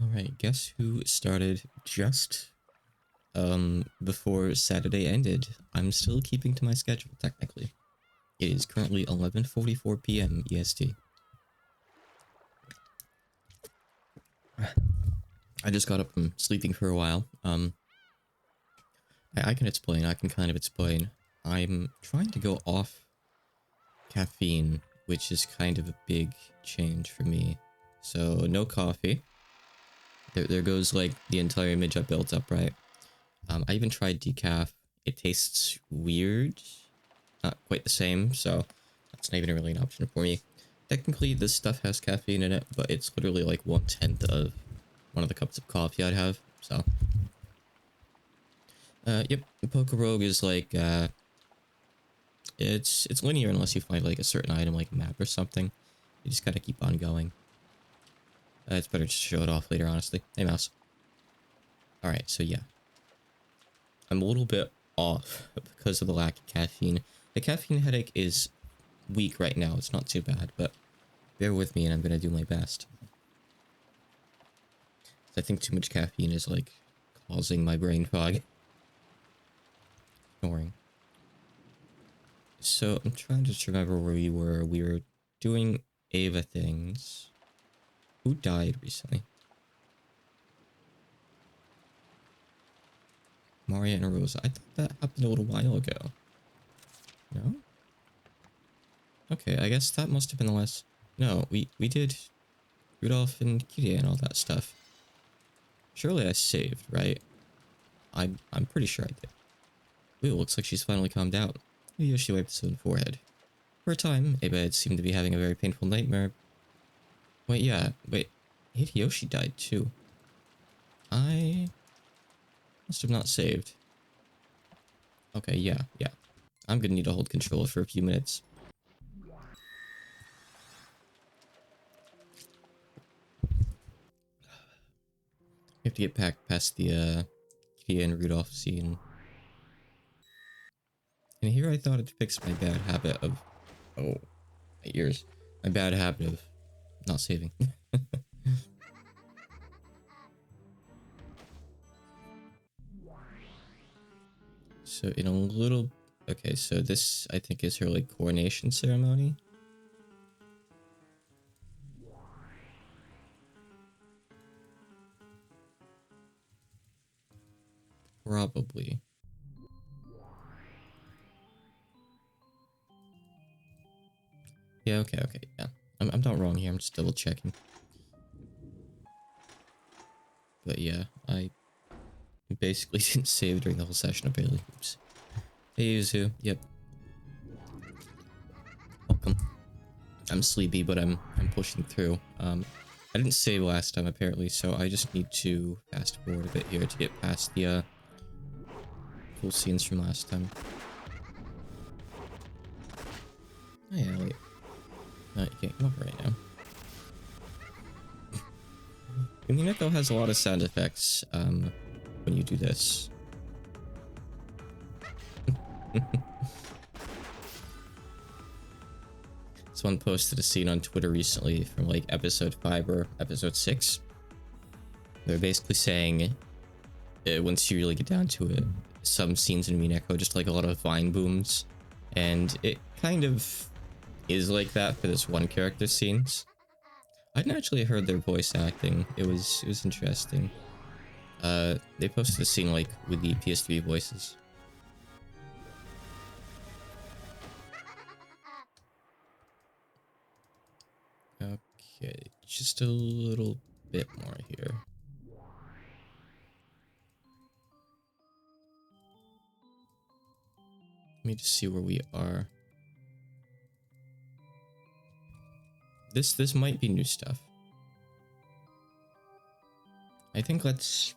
Alright, guess who started just before Saturday ended? I'm still keeping to my schedule, technically. It is currently 11:44 p.m. EST. I just got up from sleeping for a while. I can explain, I can kind of explain. I'm trying to go off caffeine, which is kind of a big change for me. So, no coffee. There goes, like, the entire image I built up, right? I even tried decaf. It tastes weird. Not quite the same, so that's not even really an option for me. Technically, this stuff has caffeine in it, but it's literally like 1/10 of one of the cups of coffee I'd have, so. Yep, Poke Rogue is like, it's linear unless you find like a certain item like a map or something. You just gotta keep on going. It's better to show it off later, honestly. Hey, mouse. Alright, so yeah. I'm a little bit off because of the lack of caffeine. The caffeine headache is weak right now. It's not too bad, but bear with me and I'm gonna do my best. I think too much caffeine is like causing my brain fog. Ignoring. So I'm trying to just remember where we were. We were doing Ava things. Who died recently? Maria and Rosa. I thought that happened a little while ago. No? Okay, I guess that must have been the last... No, we did Rudolph and Kitty and all that stuff. Surely I saved, right? I'm pretty sure I did. Ooh, looks like she's finally calmed out. Yoshi wiped his own forehead. For a time, Ava had seemed to be having a very painful nightmare. Wait, yeah, wait. Hideyoshi died too. I must have not saved. Okay, yeah. I'm gonna need to hold control for a few minutes. We have to get back past the Kitty and Rudolph scene. And here I thought it'd fix my bad habit of... Oh, my ears. My bad habit of not saving. So in a little... Okay, so this, I think, is her, like, coronation ceremony. Probably. Yeah, okay, yeah. I'm not wrong here, I'm just double checking. But yeah, I basically didn't save during the whole session, apparently. Oops. Hey, Yuzu. Yep. Welcome. I'm sleepy, but I'm pushing through. I didn't save last time, apparently, so I just need to fast forward a bit here to get past the, cool scenes from last time. Oh yeah, wait. No, you can't come over right now. Umineko has a lot of sound effects, when you do this. Someone posted a scene on Twitter recently from like episode 5 or episode 6. They're basically saying, once you really get down to it, some scenes in Umineko just like a lot of vine booms. And it kind of is like that for this one character's scenes. I'd naturally heard their voice acting. It was interesting. They posted a scene like with the PS3 voices. Okay, just a little bit more here. Let me just see where we are. This might be new stuff. I think let's...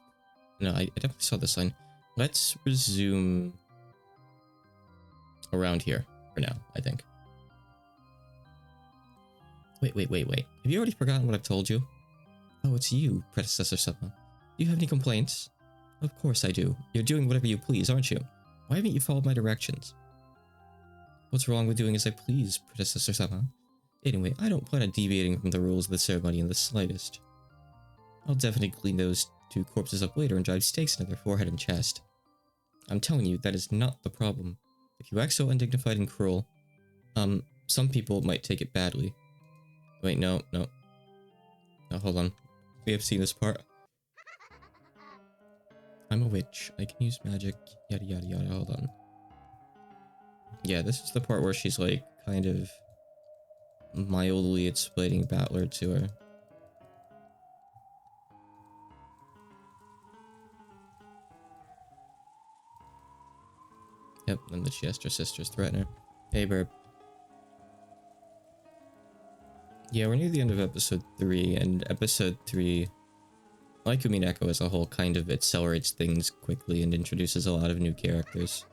No, I definitely saw this line. Let's resume around here for now, I think. Wait. Have you already forgotten what I've told you? Oh, it's you, predecessor Sama. Do you have any complaints? Of course I do. You're doing whatever you please, aren't you? Why haven't you followed my directions? What's wrong with doing as I please, predecessor Sama? Anyway, I don't plan on deviating from the rules of the ceremony in the slightest. I'll definitely clean those two corpses up later and drive stakes into their forehead and chest. I'm telling you, that is not the problem. If you act so undignified and cruel, some people might take it badly. Wait, no. No, hold on. We have seen this part. I'm a witch. I can use magic. Yada yada yada. Hold on. Yeah, this is the part where she's like kind of mildly explaining Battler to her. Yep, and the Chester sisters threaten her. Hey, Burp. Yeah, we're near the end of episode 3, and episode 3, like Umineko as a whole, kind of accelerates things quickly and introduces a lot of new characters.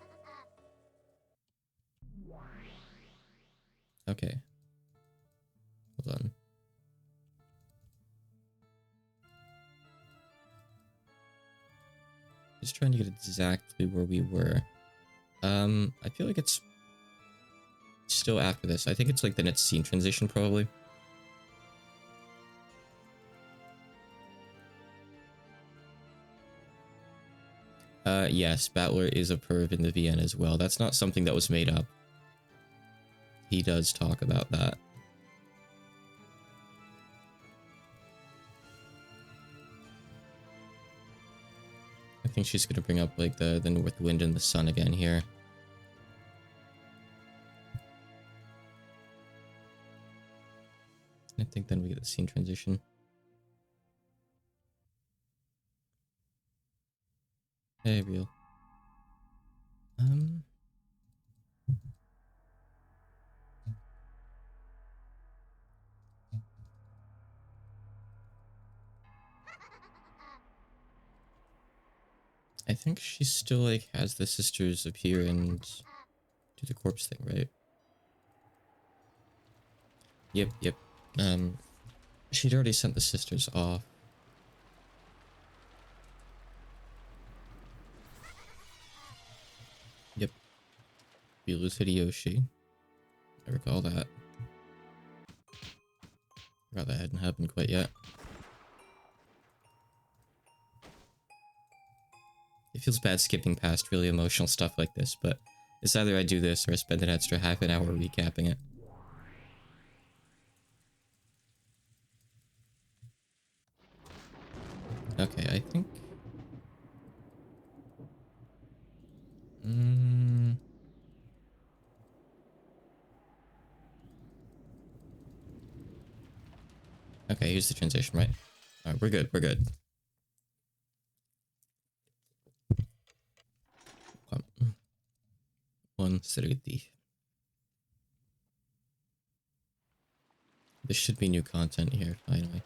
Okay. Hold on. Just trying to get exactly where we were. I feel like it's still after this. I think it's like the next scene transition, probably. Yes, Battler is a perv in the VN as well. That's not something that was made up. He does talk about that. I think she's gonna bring up like the north wind and the sun again here. I think then we get the scene transition. Hey, real. I think she still like has the sisters appear and do the corpse thing, right? Yep. She'd already sent the sisters off. Yep. We lose Hideyoshi. I recall that. Forgot that hadn't happened quite yet. It feels bad skipping past really emotional stuff like this, but it's either I do this or I spend an extra half an hour recapping it. Okay, I think... Okay, here's the transition, right? Alright, we're good. One Seriti. There should be new content here, finally.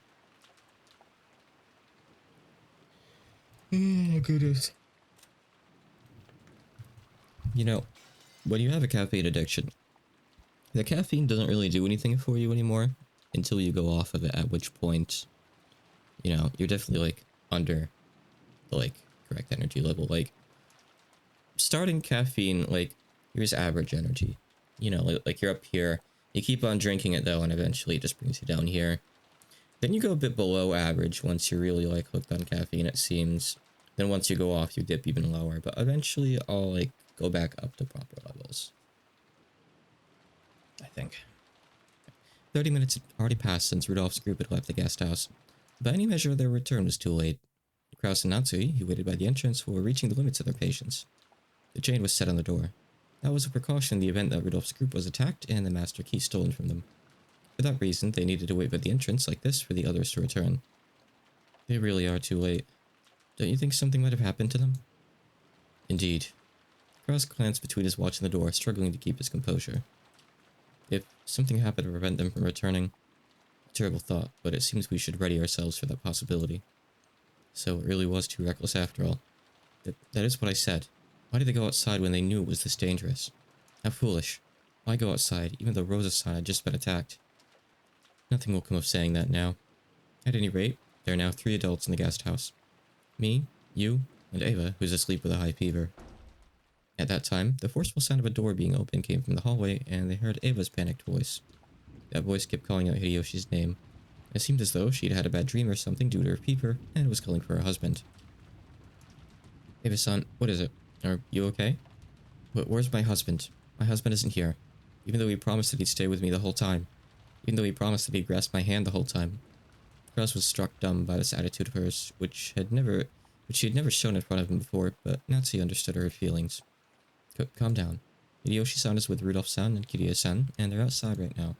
Oh, goodness. You know, when you have a caffeine addiction, the caffeine doesn't really do anything for you anymore until you go off of it, at which point, you know, you're definitely, like, under the, like, correct energy level. Like, starting caffeine, like, here's average energy. You know, like you're up here, you keep on drinking it, though, and eventually it just brings you down here. Then you go a bit below average once you're really, like, hooked on caffeine, it seems. Then once you go off, you dip even lower, but eventually I'll, like, go back up to proper levels. I think. 30 minutes had already passed since Rudolph's group had left the guest house. By any measure, their return was too late. Kraus and Natsui, who waited by the entrance, were reaching the limits of their patience. The chain was set on the door. That was a precaution in the event that Rudolph's group was attacked and the master key stolen from them. For that reason, they needed to wait by the entrance like this for the others to return. They really are too late. Don't you think something might have happened to them? Indeed. Kraus glanced between his watch and the door, struggling to keep his composure. If something happened to prevent them from returning, a terrible thought, but it seems we should ready ourselves for that possibility. So it really was too reckless after all. That is what I said. Why did they go outside when they knew it was this dangerous? How foolish. Why go outside, even though Rosa-san had just been attacked? Nothing will come of saying that now. At any rate, there are now 3 adults in the guest house. Me, you, and Ava, who's asleep with a high fever. At that time, the forceful sound of a door being opened came from the hallway, and they heard Ava's panicked voice. That voice kept calling out Hideyoshi's name, It seemed as though she'd had a bad dream or something due to her fever, and was calling for her husband. Eva-san, what is it? Are you okay? Where's my husband? My husband isn't here. Even though he promised that he'd stay with me the whole time. Even though he promised that he'd grasp my hand the whole time. Cross was struck dumb by this attitude of hers, which she had never shown in front of him before, but Natsu understood her feelings. Calm down. Hideyoshi-san is with Rudolph-san and Kirie-san, and they're outside right now.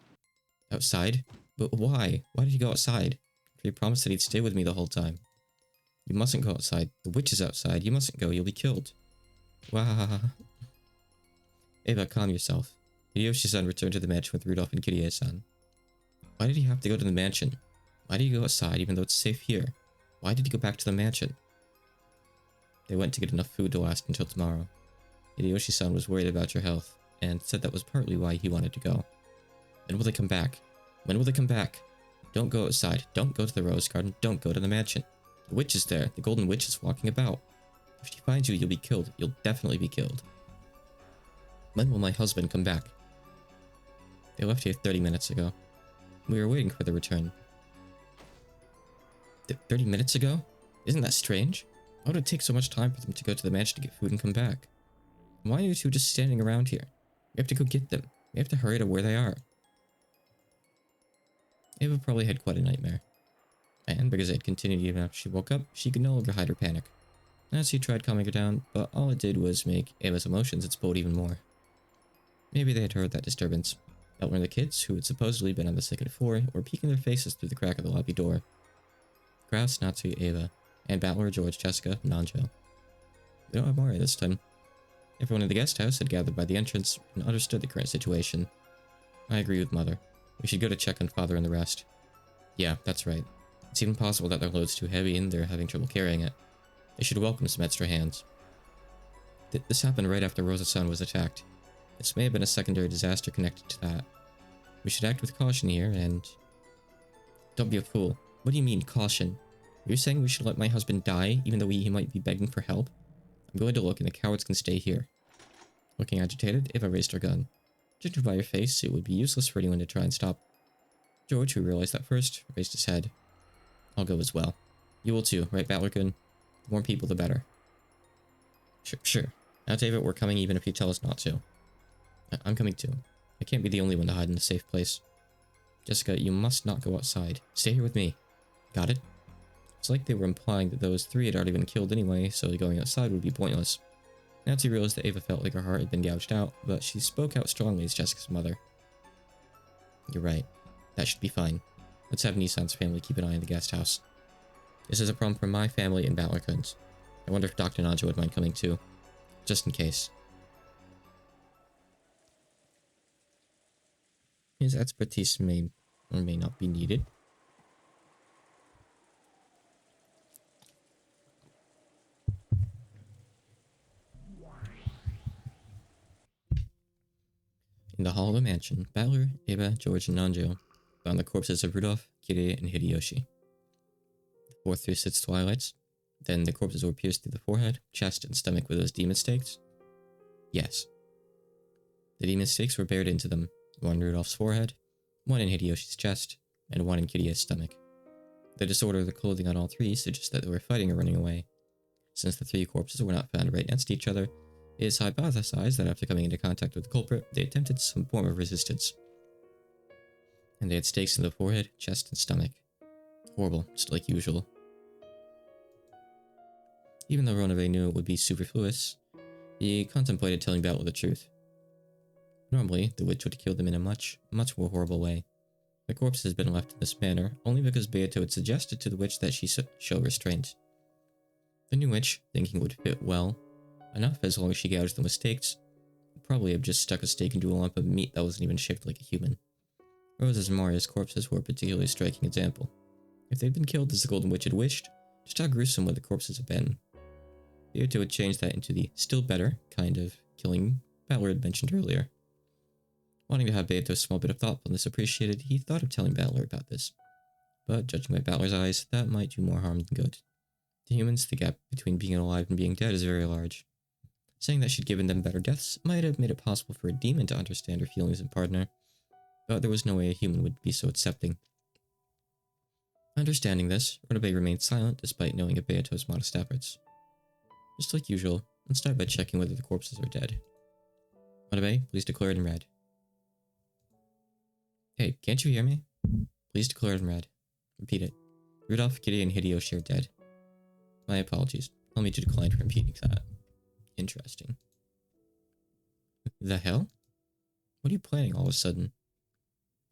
Outside? But why? Why did he go outside? For he promised that he'd stay with me the whole time. You mustn't go outside. The witch is outside. You mustn't go. You'll be killed. Wah. Eva, calm yourself. Hideyoshi-san returned to the mansion with Rudolph and Kirie-san. Why did he have to go to the mansion? Why did he go outside even though it's safe here? Why did he go back to the mansion? They went to get enough food to last until tomorrow. Hideyoshi-san was worried about your health, and said that was partly why he wanted to go. When will they come back? When will they come back? Don't go outside. Don't go to the rose garden. Don't go to the mansion. The witch is there. The golden witch is walking about. If she finds you, you'll be killed. You'll definitely be killed. When will my husband come back? They left here 30 minutes ago. We were waiting for their return. 30 minutes ago? Isn't that strange? Why would it take so much time for them to go to the mansion to get food and come back? Why are you two just standing around here? We have to go get them. We have to hurry to where they are. Eva probably had quite a nightmare. And because it had continued even after she woke up, she could no longer hide her panic. Nancy tried calming her down, but all it did was make Eva's emotions explode even more. Maybe they had heard that disturbance. Butler and the kids, who had supposedly been on the second floor, were peeking their faces through the crack of the lobby door. Kraus, Natsu, Eva, and Butler, George, Jessica, and Nanjo. We don't have Mari this time. Everyone in the guest house had gathered by the entrance and understood the current situation. I agree with Mother. We should go to check on Father and the rest. Yeah, that's right. It's even possible that their load's too heavy and they're having trouble carrying it. They should welcome some extra hands. This happened right after Rosa-san was attacked. This may have been a secondary disaster connected to that. We should act with caution here and... Don't be a fool. What do you mean, caution? You're saying we should let my husband die, even though he might be begging for help? I'm going to look and the cowards can stay here. Looking agitated, Eva raised her gun. Judging by her face, it would be useless for anyone to try and stop. George, who realized that first, raised his head. I'll go as well. You will too, right, Batlerkin? The more people, the better. Sure. Now, David, we're coming even if you tell us not to. I'm coming too. I can't be the only one to hide in a safe place. Jessica, you must not go outside. Stay here with me. Got it? It's like they were implying that those three had already been killed anyway, so going outside would be pointless. Nancy realized that Eva felt like her heart had been gouged out, but she spoke out strongly as Jessica's mother. You're right. That should be fine. Let's have Nissan's family keep an eye on the guest house. This is a problem for my family and Batlerkun's. I wonder if Dr. Naja would mind coming too. Just in case. His expertise may or may not be needed. In the hall of the mansion, Butler, Eva, George, and Nanjo found the corpses of Rudolph, Kirie, and Hideyoshi. The fourth through six twilights. Then the corpses were pierced through the forehead, chest, and stomach with those demon stakes. Yes. The demon stakes were buried into them, one in Rudolph's forehead, one in Hideyoshi's chest, and one in Kirie's stomach. The disorder of the clothing on all three suggests that they were fighting or running away. Since the three corpses were not found right next to each other, it is hypothesized that after coming into contact with the culprit, they attempted some form of resistance. And they had stakes in the forehead, chest, and stomach. Horrible, just like usual. Even though Ronave knew it would be superfluous, he contemplated telling Battle the truth. Normally, the witch would have killed them in a much more horrible way. The corpse has been left in this manner only because Beato had suggested to the witch that she show restraint. The new witch, thinking it would fit well, enough as long as she gouged them with stakes, would probably have just stuck a stake into a lump of meat that wasn't even shaped like a human. Rosa's and Maria's corpses were a particularly striking example. If they'd been killed as the Golden Witch had wished, just how gruesome would the corpses have been? Beato had changed that into the still better kind of killing Battler had mentioned earlier. Wanting to have Beato's small bit of thoughtfulness appreciated, he thought of telling Battler about this. But judging by Battler's eyes, that might do more harm than good. To humans, the gap between being alive and being dead is very large. Saying that she'd given them better deaths might have made it possible for a demon to understand her feelings and pardon her, but there was no way a human would be so accepting. Understanding this, Runabe remained silent despite knowing of Beato's modest efforts. Just like usual, let's start by checking whether the corpses are dead. Runabe, please declare it in red. Hey, can't you hear me? Please declare it in red. Repeat it. Rudolph, Kitty, and Hideyoshi are dead. My apologies. Allow me to decline for repeating that. Interesting. The hell? What are you planning all of a sudden?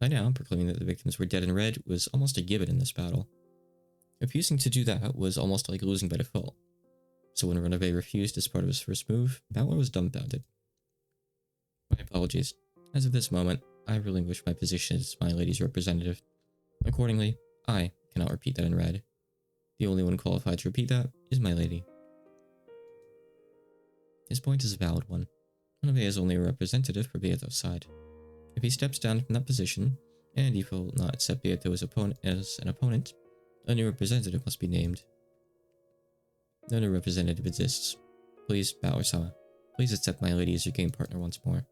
By now, proclaiming that the victims were dead in red was almost a given in this battle. Refusing to do that was almost like losing by default. So when Runabe refused as part of his first move, Balor was dumbfounded. My apologies. As of this moment, I relinquish my position as my lady's representative. Accordingly, I cannot repeat that in red. The only one qualified to repeat that is my lady. His point is a valid one. Runabe is only a representative for Beato's side. If he steps down from that position, and he will not accept Beato as an opponent, a new representative must be named. No new representative exists. Please, Balor-sama, please accept my lady as your game partner once more.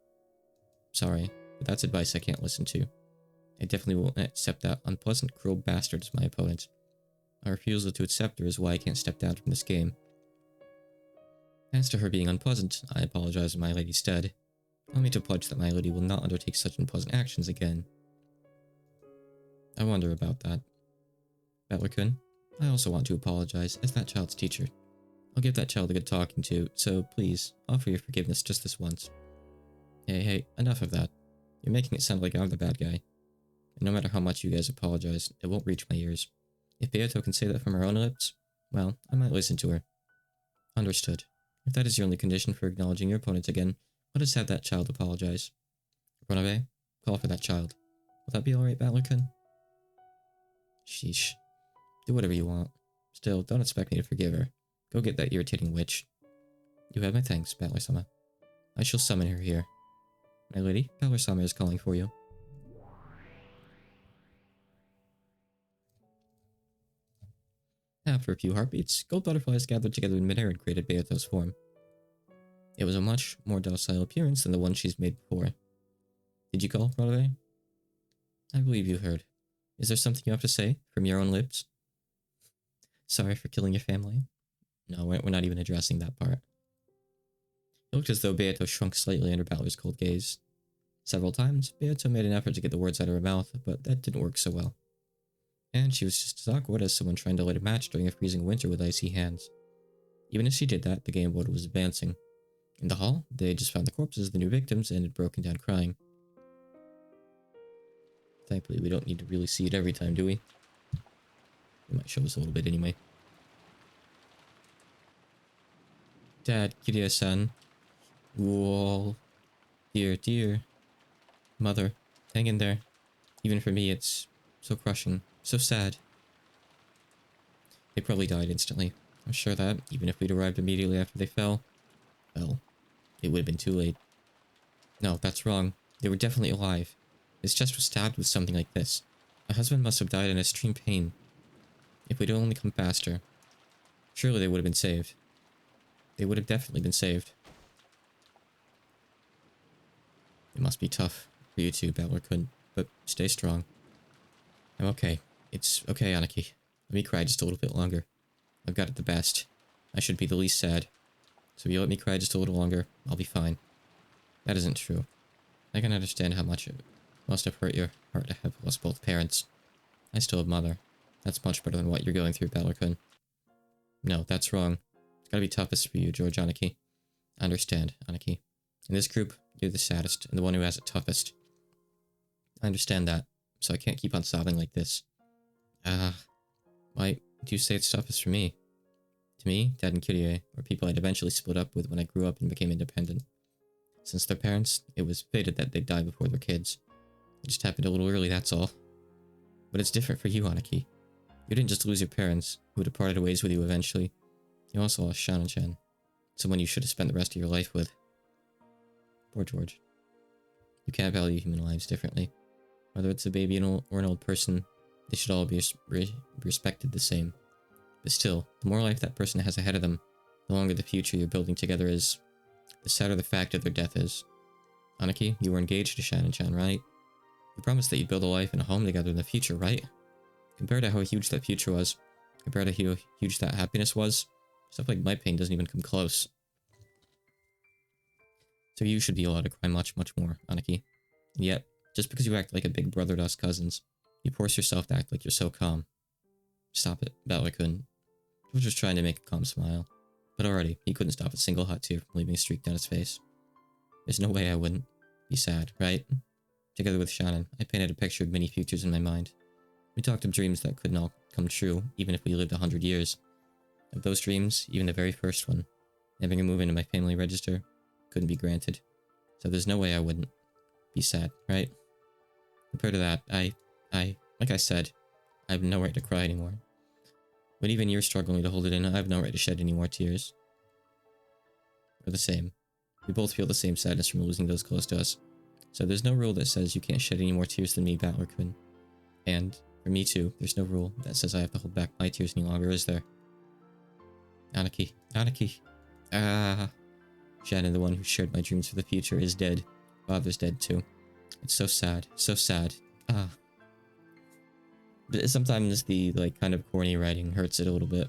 Sorry, but that's advice I can't listen to. I definitely won't accept that unpleasant, cruel bastard as my opponent. My refusal to accept her is why I can't step down from this game. As to her being unpleasant, I apologize in my lady's stead. Allow me to pledge that my lady will not undertake such unpleasant actions again. I wonder about that. Balor-kun, I also want to apologize as that child's teacher. I'll give that child a good talking to, so please, offer your forgiveness just this once. Hey, enough of that. You're making it sound like I'm the bad guy. And no matter how much you guys apologize, it won't reach my ears. If Beato can say that from her own lips, well, I might listen to her. Understood. If that is your only condition for acknowledging your opponent again, let us have that child apologize. Runabe, call for that child. Will that be alright, Balor-kun? Sheesh. Do whatever you want. Still, don't expect me to forgive her. Go get that irritating witch. You have my thanks, Balor-sama. I shall summon her here. My lady, Balor-sama is calling for you. After a few heartbeats, gold butterflies gathered together in midair and created Beato's form. It was a much more docile appearance than the one she's made before. Did you call, Runabe? I believe you heard. Is there something you have to say, from your own lips? Sorry for killing your family. No, we're not even addressing that part. It looked as though Beato shrunk slightly under Balor's cold gaze. Several times, Beato made an effort to get the words out of her mouth, but that didn't work so well. And she was just as awkward as someone trying to light a match during a freezing winter with icy hands. Even as she did that, the game board was advancing. In the hall, they had just found the corpses of the new victims and had broken down crying. Thankfully, we don't need to really see it every time, do we? It might show us a little bit anyway. Dad, Kiryu-san. Whoa. Dear. Mother, hang in there. Even for me, it's so crushing, so sad. They probably died instantly. I'm sure that, even if we'd arrived immediately after they fell, well, it would have been too late. No, that's wrong. They were definitely alive. His chest was stabbed with something like this. My husband must have died in extreme pain. If we'd only come faster, surely they would have been saved. They would have definitely been saved. It must be tough for you too, Balor-kun, but stay strong. I'm okay. It's okay, Aniki. Let me cry just a little bit longer. I've got it the best. I should be the least sad. So if you let me cry just a little longer, I'll be fine. That isn't true. I can understand how much it must have hurt your heart to have lost both parents. I still have Mother. That's much better than what you're going through, Balor-kun. No, that's wrong. It's gotta be toughest for you, George Aniki. I understand, Aniki. In this group, you're the saddest and the one who has it toughest. I understand that, so I can't keep on sobbing like this. Why do you say it's toughest for me? To me, Dad and Kiryu were people I'd eventually split up with when I grew up and became independent. Since their parents, it was fated that they'd die before their kids. It just happened a little early, that's all. But it's different for you, Aniki. You didn't just lose your parents, who would have parted ways with you eventually. You also lost Shannon-chan, someone you should have spent the rest of your life with. Poor George. You can't value human lives differently. Whether it's a baby or an old person, they should all be respected the same. But still, the more life that person has ahead of them, the longer the future you're building together is, the sadder the fact of their death is. Aniki, you were engaged to Shannon-chan, right? You promised that you'd build a life and a home together in the future, right? Compared to how huge that future was, compared to how huge that happiness was, stuff like my pain doesn't even come close. So you should be allowed to cry much, much more, Aniki. And yet, just because you act like a big brother to us cousins, you force yourself to act like you're so calm. Stop it, Batler couldn't. He was just trying to make a calm smile. But already, he couldn't stop a single hot tear from leaving a streak down his face. There's no way I wouldn't be sad, right? Together with Shannon, I painted a picture of many futures in my mind. We talked of dreams that couldn't all come true, even if we lived 100 years. Of those dreams, even the very first one, having a move into my family register, couldn't be granted. So there's no way I wouldn't be sad, right? Compared to that, like I said, I have no right to cry anymore. But even you're struggling to hold it in, I have no right to shed any more tears. We're the same. We both feel the same sadness from losing those close to us. So there's no rule that says you can't shed any more tears than me, Battler could. And, for me too, there's no rule that says I have to hold back my tears any longer, is there? Aniki. Aniki. Ah. Shannon, the one who shared my dreams for the future, is dead. Father's dead too. It's so sad. So sad. Ah. But sometimes the, like, kind of corny writing hurts it a little bit.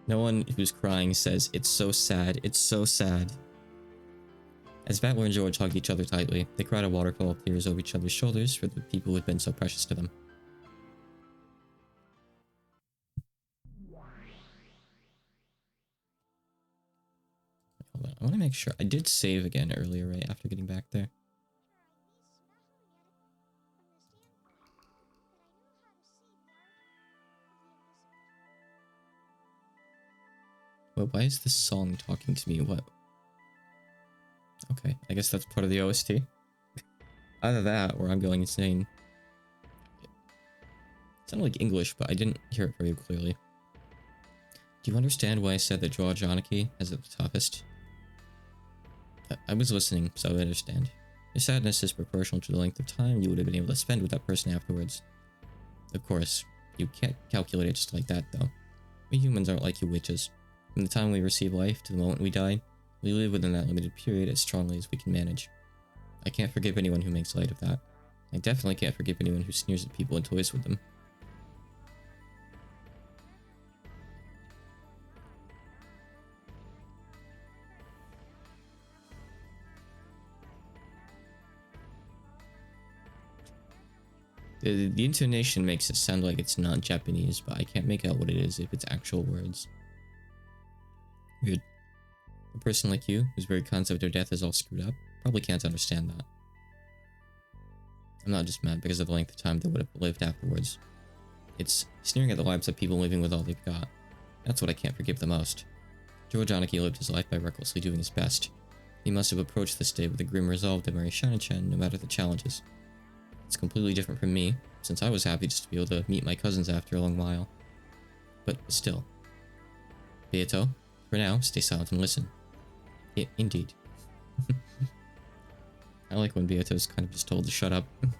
No one who's crying says, it's so sad, it's so sad. As Battler and George hugged each other tightly, they cried a waterfall of tears over each other's shoulders for the people who had been so precious to them. Hold on, I want to make sure. I did save again earlier, right, after getting back there. Well, why is this song talking to me? What? Okay, I guess that's part of the OST. Either that, or I'm going insane. It sounded like English, but I didn't hear it very clearly. Do you understand why I said that Draw Janaki has it the toughest? I was listening, so I understand. Your sadness is proportional to the length of time you would have been able to spend with that person afterwards. Of course, you can't calculate it just like that, though. We humans aren't like you witches. From the time we receive life to the moment we die, we live within that limited period as strongly as we can manage. I can't forgive anyone who makes light of that. I definitely can't forgive anyone who sneers at people and toys with them. The intonation makes it sound like it's not Japanese, but I can't make out what it is if it's actual words. Weird. A person like you, whose very concept of death is all screwed up, probably can't understand that. I'm not just mad because of the length of time they would have lived afterwards. It's sneering at the lives of people living with all they've got. That's what I can't forgive the most. George Aniki lived his life by recklessly doing his best. He must have approached this day with a grim resolve to marry Shannon-chan no matter the challenges. It's completely different from me, since I was happy just to be able to meet my cousins after a long while. But still. Beato, for now, stay silent and listen. Indeed. I like when Beato's kind of just told to shut up. In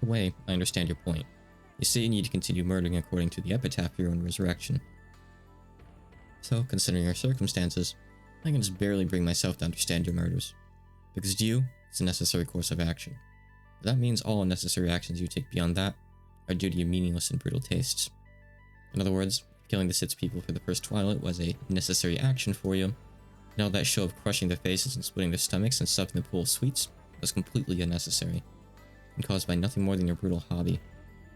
a way, I understand your point. You say you need to continue murdering according to the epitaph for your own resurrection. So, considering your circumstances, I can just barely bring myself to understand your murders. Because to you, it's a necessary course of action. But that means all unnecessary actions you take beyond that are due to your meaningless and brutal tastes. In other words, killing the 6 people for the first Twilight was a necessary action for you, and all that show of crushing their faces and splitting their stomachs and stuffing the pool of sweets was completely unnecessary, and caused by nothing more than your brutal hobby.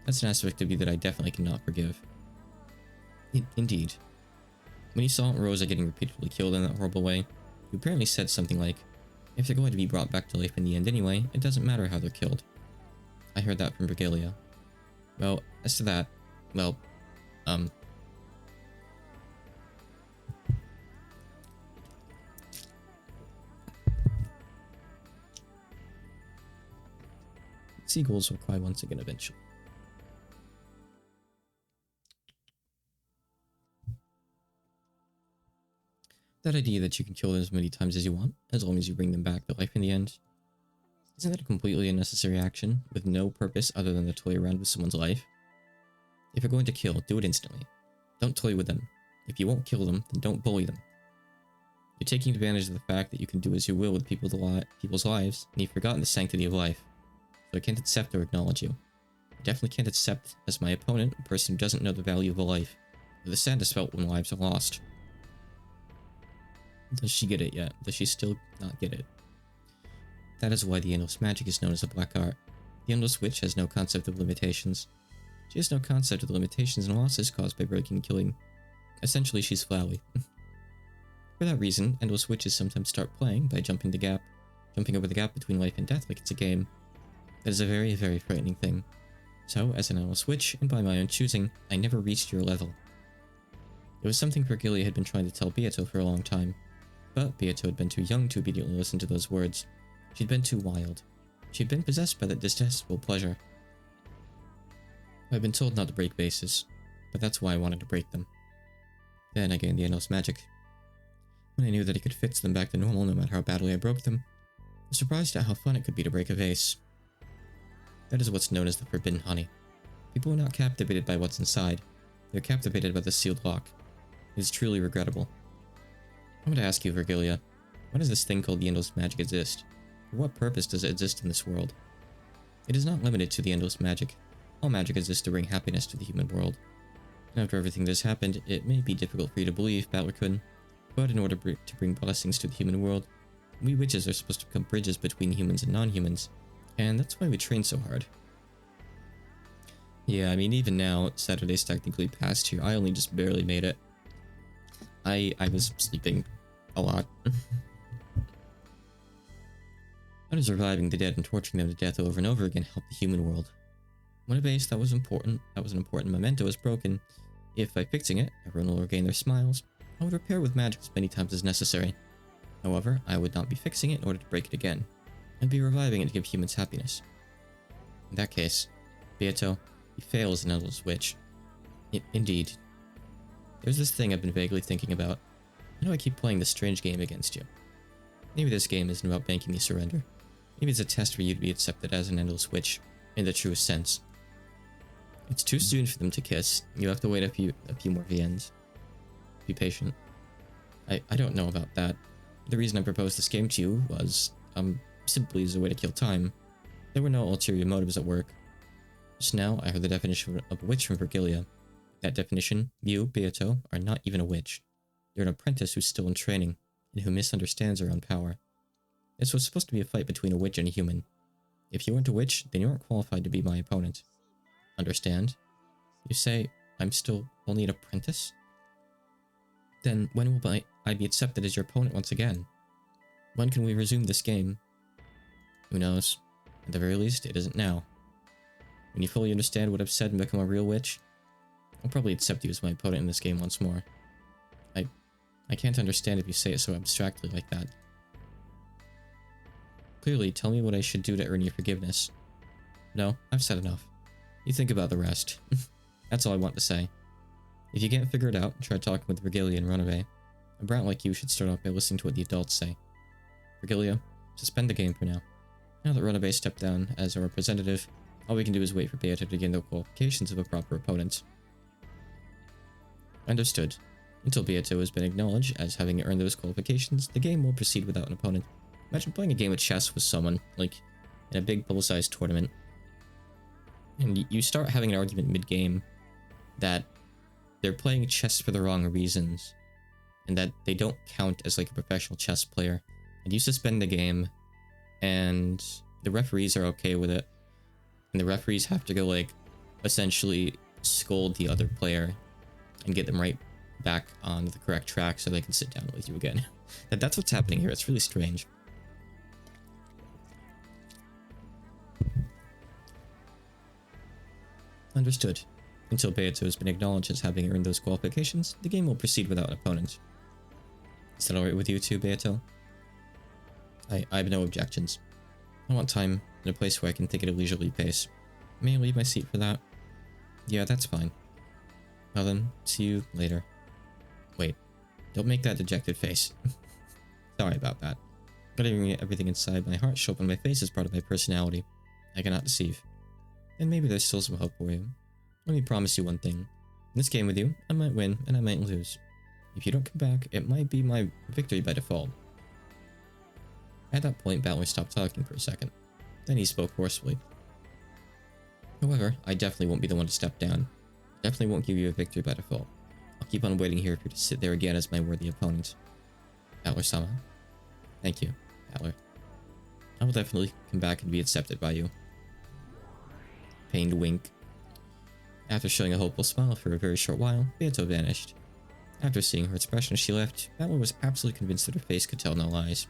That's an aspect of you that I definitely cannot forgive. Indeed. When you saw Aunt Rosa getting repeatedly killed in that horrible way, you apparently said something like, if they're going to be brought back to life in the end anyway, it doesn't matter how they're killed. I heard that from Virgilia. Well, as to that, well, seagulls will cry once again eventually. That idea that you can kill them as many times as you want, as long as you bring them back to life in the end, isn't that a completely unnecessary action, with no purpose other than to toy around with someone's life? If you're going to kill, do it instantly. Don't toy with them. If you won't kill them, then don't bully them. You're taking advantage of the fact that you can do as you will with people's lives, and you've forgotten the sanctity of life. So I can't accept or acknowledge you. I definitely can't accept as my opponent a person who doesn't know the value of a life, or the sadness felt when lives are lost. Does she get it yet? Does she still not get it? That is why the endless magic is known as a black art. The endless witch has no concept of limitations. She has no concept of the limitations and losses caused by breaking and killing. Essentially, she's flowy. For that reason, endless witches sometimes start playing by jumping over the gap between life and death like it's a game. That is a very, very frightening thing. So, as an endless witch, and by my own choosing, I never reached your level. It was something Virgilia had been trying to tell Beato for a long time. But Beato had been too young to obediently listen to those words. She'd been too wild. She'd been possessed by that detestable pleasure. I'd been told not to break bases, but that's why I wanted to break them. Then I gained the endless magic. When I knew that I could fix them back to normal no matter how badly I broke them, I was surprised at how fun it could be to break a vase. That is what's known as the forbidden honey. People are not captivated by what's inside. They're captivated by the sealed lock. It is truly regrettable. I'm going to ask you, Virgilia, why does this thing called the endless magic exist? For what purpose does it exist in this world? It is not limited to the endless magic. All magic exists to bring happiness to the human world. And after everything that has happened, it may be difficult for you to believe, Battlerkun, but in order to bring blessings to the human world, we witches are supposed to become bridges between humans and non-humans, and that's why we train so hard. Yeah, I mean, even now, Saturday's technically past here. I only just barely made it. I was sleeping a lot. How does reviving the dead and torturing them to death over and over again help the human world? When a base that was an important memento is broken, if by fixing it, everyone will regain their smiles, I would repair with magic as many times as necessary. However, I would not be fixing it in order to break it again. I'd be reviving it to give humans happiness. In that case, Beato, you fail as an endless witch. Indeed. There's this thing I've been vaguely thinking about. Why do I keep playing this strange game against you? Maybe this game isn't about making you surrender. Maybe it's a test for you to be accepted as an endless witch, in the truest sense. It's too soon for them to kiss. You have to wait a few more VNs. Be patient. I don't know about that. The reason I proposed this game to you was, simply as a way to kill time. There were no ulterior motives at work. Just now, I heard the definition of a witch from Virgilia. That definition, you, Beato, are not even a witch. You're an apprentice who's still in training, and who misunderstands her own power. This was supposed to be a fight between a witch and a human. If you weren't a witch, then you aren't qualified to be my opponent. Understand? You say, I'm still only an apprentice? Then when will I be accepted as your opponent once again? When can we resume this game? Who knows? At the very least, it isn't now. When you fully understand what I've said and become a real witch, I'll probably accept you as my opponent in this game once more. I can't understand if you say it so abstractly like that. Clearly, tell me what I should do to earn your forgiveness. No, I've said enough. You think about the rest. That's all I want to say. If you can't figure it out, try talking with Virgilia and run away. A brat like you should start off by listening to what the adults say. Virgilia, suspend the game for now. Now that Runaway stepped down as a representative, all we can do is wait for Beato to gain the qualifications of a proper opponent. Understood. Until Beato has been acknowledged as having earned those qualifications, the game will proceed without an opponent. Imagine playing a game of chess with someone, like, in a big publicized tournament, and you start having an argument mid-game that they're playing chess for the wrong reasons, and that they don't count as, like, a professional chess player, and you suspend the game, and the referees are okay with it, and the referees have to go, like, essentially scold the other player and get them right back on the correct track so they can sit down with you again. That's what's happening here. It's really strange. Understood. Until Beato has been acknowledged as having earned those qualifications, the game will proceed without an opponent. Is that alright with you too, Beato? I have no objections. I want time in a place where I can think at a leisurely pace. May I leave my seat for that? Yeah, that's fine. Well then, see you later. Wait, don't make that dejected face. Sorry about that. Letting everything inside my heart show up on my face is part of my personality. I cannot deceive. And maybe there's still some hope for you. Let me promise you one thing. In this game with you, I might win and I might lose. If you don't come back, it might be my victory by default. At that point, Battler stopped talking for a second. Then he spoke hoarsely. However, I definitely won't be the one to step down. Definitely won't give you a victory by default. I'll keep on waiting here for you to sit there again as my worthy opponent. Battler-sama. Thank you, Battler. I will definitely come back and be accepted by you. Pained wink. After showing a hopeful smile for a very short while, Beato vanished. After seeing her expression as she left, Battler was absolutely convinced that her face could tell no lies.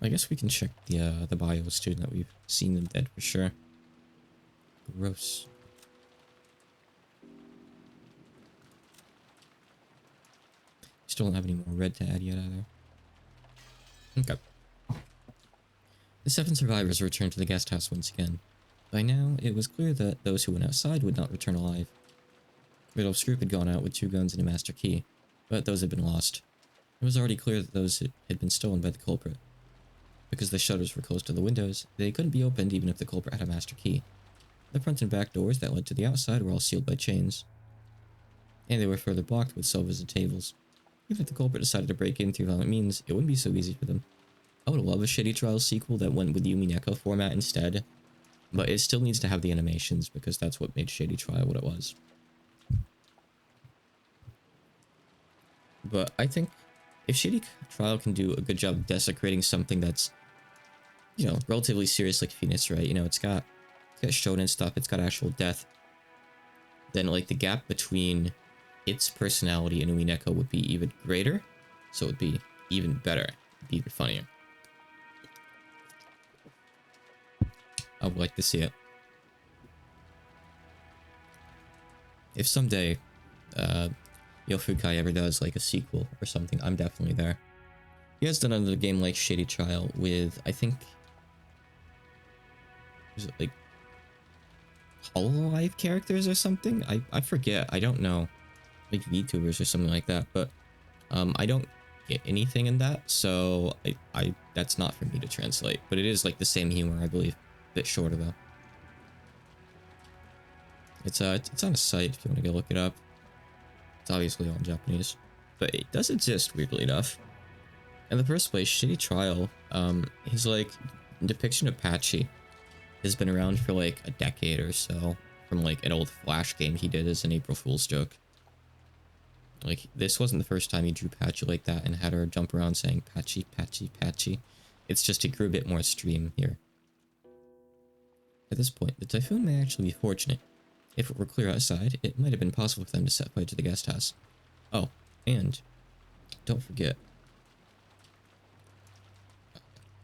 I guess we can check the bios too, that we've seen them dead for sure. Gross. Still don't have any more red to add yet either. Okay. The 7 survivors returned to the guest house once again. By now, it was clear that those who went outside would not return alive. Rudolph's group had gone out with 2 guns and a master key, but those had been lost. It was already clear that those had been stolen by the culprit. Because the shutters were closed to the windows, they couldn't be opened even if the culprit had a master key. The front and back doors that led to the outside were all sealed by chains. And they were further blocked with sofas and tables. Even if the culprit decided to break in through violent means, it wouldn't be so easy for them. I would love a Shady Trial sequel that went with the Umineko format instead, but it still needs to have the animations because that's what made Shady Trial what it was. But I think if Shady Trial can do a good job of desecrating something that's, you know, relatively serious like Phoenix, right? You know, it's got shonen stuff, it's got actual death. Then, like, the gap between its personality and Umineko would be even greater. So it would be even better. It'd be even funnier. I would like to see it. If someday, Yofukai ever does, like, a sequel or something, I'm definitely there. He has done another game like Shady Trial with, I think... Was it, like... Hololive characters or something? I forget. I don't know. Like VTubers or something like that, but I don't get anything in that, so I that's not for me to translate. But it is like the same humor, I believe. A bit shorter though. It's on a site if you want to go look it up. It's obviously all in Japanese, but it does exist weirdly enough. In the first place, Shady Trial, his like depiction of Patchy has been around for like a decade or so, from like an old Flash game he did as an April Fool's joke. Like, this wasn't the first time he drew Patchy like that and had her jump around saying Patchy, Patchy, Patchy. It's just he grew a bit more extreme here. At this point, the typhoon may actually be fortunate. If it were clear outside, it might have been possible for them to set fire to the guest house. Oh, and don't forget.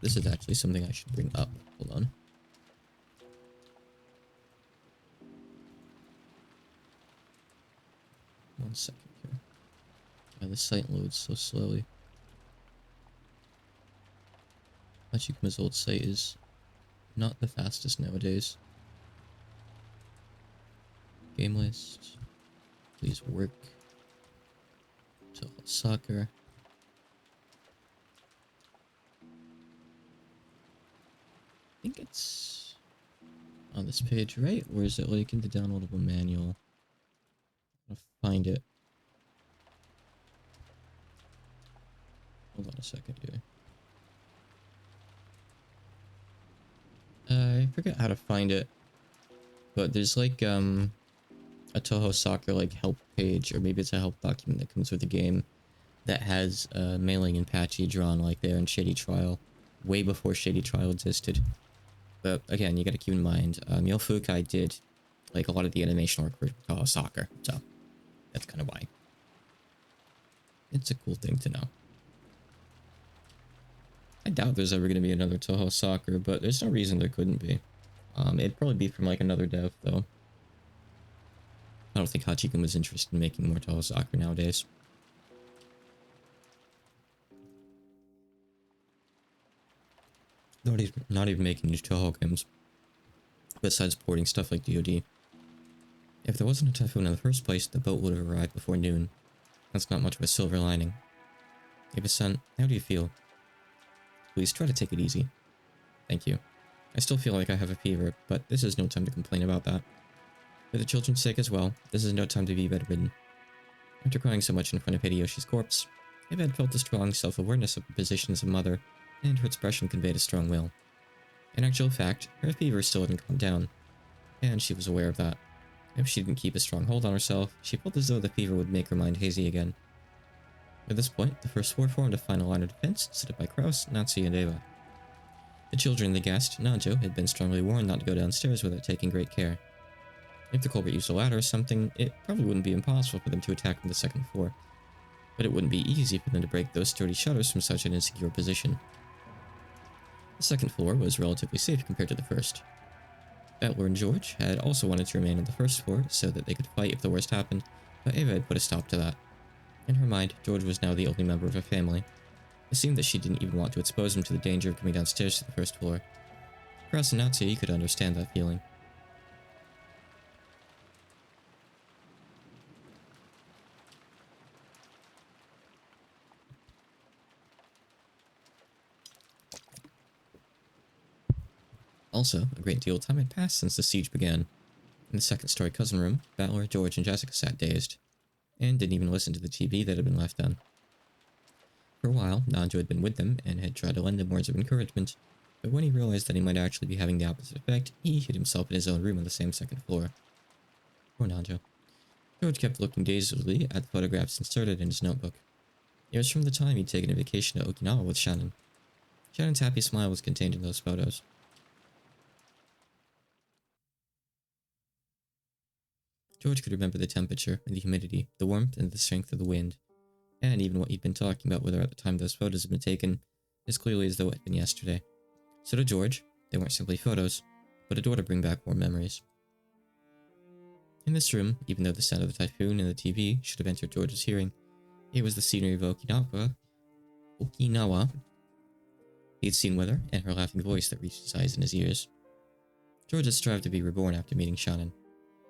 This is actually something I should bring up. Hold on. One second here. Yeah, the site loads so slowly. Machikuma's old site is not the fastest nowadays. Game list. Please work. Toho Soccer. I think it's on this page, right? Or is it like in the downloadable manual? I'll find it. Hold on a second here. I forget how to find it. But there's like a Toho Soccer like help page, or maybe it's a help document that comes with the game that has Mailing and Patchy drawn like there in Shady Trial, way before Shady Trial existed. But again, you gotta keep in mind, Yofukai did like a lot of the animation work for Toho Soccer, so that's kind of why. It's a cool thing to know. I doubt there's ever going to be another Toho Soccer, but there's no reason there couldn't be. It'd probably be from like another dev, though. I don't think Hachikun was interested in making more Toho Soccer nowadays. Not even making new Toho games. Besides porting stuff like DoD. If there wasn't a typhoon in the first place, the boat would have arrived before noon. That's not much of a silver lining. Eva-san, how do you feel? Please try to take it easy. Thank you. I still feel like I have a fever, but this is no time to complain about that. For the children's sake as well, this is no time to be bedridden. After crying so much in front of Hideyoshi's corpse, Eva had felt a strong self-awareness of her position as a mother, and her expression conveyed a strong will. In actual fact, her fever still hadn't calmed down, and she was aware of that. If she didn't keep a strong hold on herself, she felt as though the fever would make her mind hazy again. At this point, the first four formed a final line of defense, set up by Kraus, Natsu, and Eva. The children and the guest, Nanjo, had been strongly warned not to go downstairs without taking great care. If the culprit used a ladder or something, it probably wouldn't be impossible for them to attack from the second floor. But it wouldn't be easy for them to break those sturdy shutters from such an insecure position. The second floor was relatively safe compared to the first. Battler and George had also wanted to remain on the first floor so that they could fight if the worst happened, but Eva had put a stop to that. In her mind, George was now the only member of her family. It seemed that she didn't even want to expose him to the danger of coming downstairs to the first floor. Kraus and Natsu could understand that feeling. Also, a great deal of time had passed since the siege began. In the second-story cousin room, Battler, George, and Jessica sat dazed, and didn't even listen to the TV that had been left on. For a while, Nanjo had been with them and had tried to lend them words of encouragement, but when he realized that he might actually be having the opposite effect, he hid himself in his own room on the same second floor. Poor Nanjo. George kept looking dazedly at the photographs inserted in his notebook. It was from the time he'd taken a vacation to Okinawa with Shannon. Shannon's happy smile was contained in those photos. George could remember the temperature and the humidity, the warmth and the strength of the wind, and even what he'd been talking about with her at the time those photos had been taken, as clearly as though it had been yesterday. So to George, they weren't simply photos, but a door to bring back more memories. In this room, even though the sound of the typhoon and the TV should have entered George's hearing, it was the scenery of Okinawa. He'd seen with her, and her laughing voice that reached his eyes and his ears. George had strived to be reborn after meeting Shannon.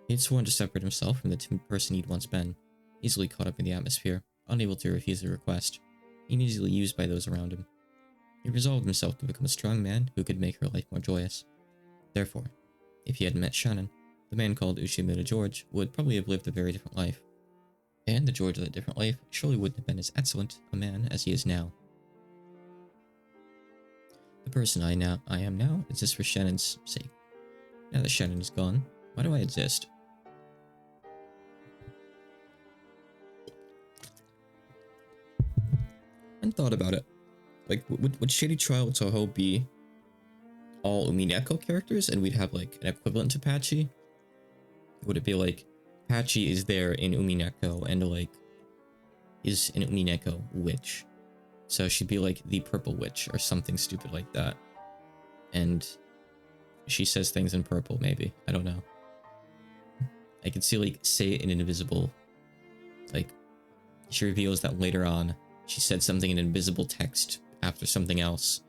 He'd sworn to separate himself from the timid person he'd once been, easily caught up in the atmosphere, unable to refuse a request, and easily used by those around him. He resolved himself to become a strong man who could make her life more joyous. Therefore, if he hadn't met Shannon, the man called Ushimura George would probably have lived a very different life. And the George of that different life surely wouldn't have been as excellent a man as he is now. The person I am now exists for Shannon's sake. Now that Shannon is gone, why do I exist? I hadn't thought about it. Like, would Shady Trial Toho be all Umineko characters and we'd have like an equivalent to Patchy? Would it be like Patchy is there in Umineko and like is an Umineko witch? So she'd be like the purple witch or something stupid like that. And she says things in purple, maybe. I don't know. I could see like say it in an invisible, like she reveals that later on she said something in invisible text after something else,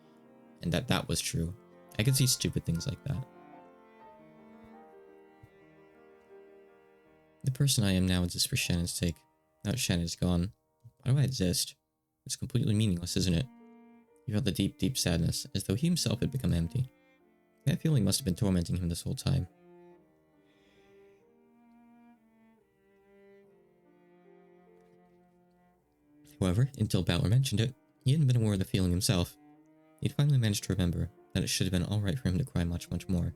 and that was true. I could see stupid things like that. The person I am now exists for Shannon's sake. Now that Shannon is gone, why do I exist? It's completely meaningless, isn't it? He felt the deep, deep sadness, as though he himself had become empty. That feeling must have been tormenting him this whole time. However, until Battler mentioned it, he hadn't been aware of the feeling himself. He'd finally managed to remember that it should have been alright for him to cry much, much more.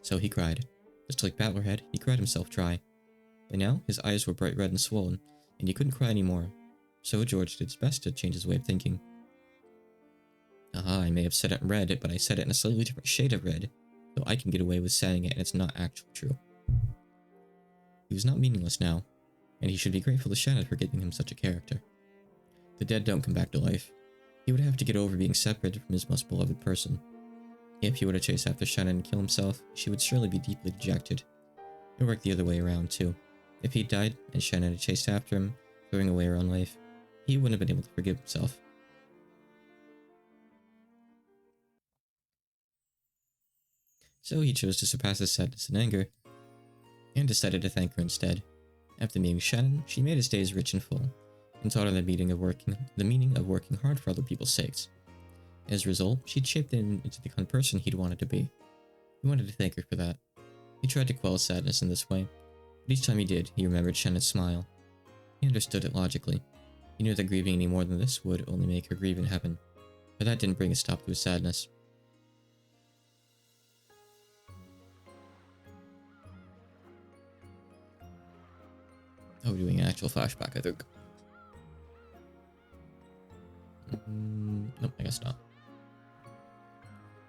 So he cried. Just like Battler had, he cried himself dry. By now, his eyes were bright red and swollen, and he couldn't cry anymore. So George did his best to change his way of thinking. Aha, I may have said it in red, but I said it in a slightly different shade of red, so I can get away with saying it and it's not actually true. He was not meaningless now, and he should be grateful to Shannon for giving him such a character. The dead don't come back to life. He would have to get over being separated from his most beloved person. If he were to chase after Shannon and kill himself, she would surely be deeply dejected. It worked the other way around, too. If he'd died, and Shannon had chased after him, throwing away her own life, he wouldn't have been able to forgive himself. So he chose to surpass his sadness and anger, and decided to thank her instead. After meeting Shannon, she made his days rich and full. and taught her the meaning of working hard for other people's sakes. As a result, she'd shaped him into the kind of person he'd wanted to be. He wanted to thank her for that. He tried to quell his sadness in this way, but each time he did, he remembered Shenna's smile. He understood it logically. He knew that grieving any more than this would only make her grieve in heaven, but that didn't bring a stop to his sadness. Oh, we're doing an actual flashback, I think. Nope, I guess not.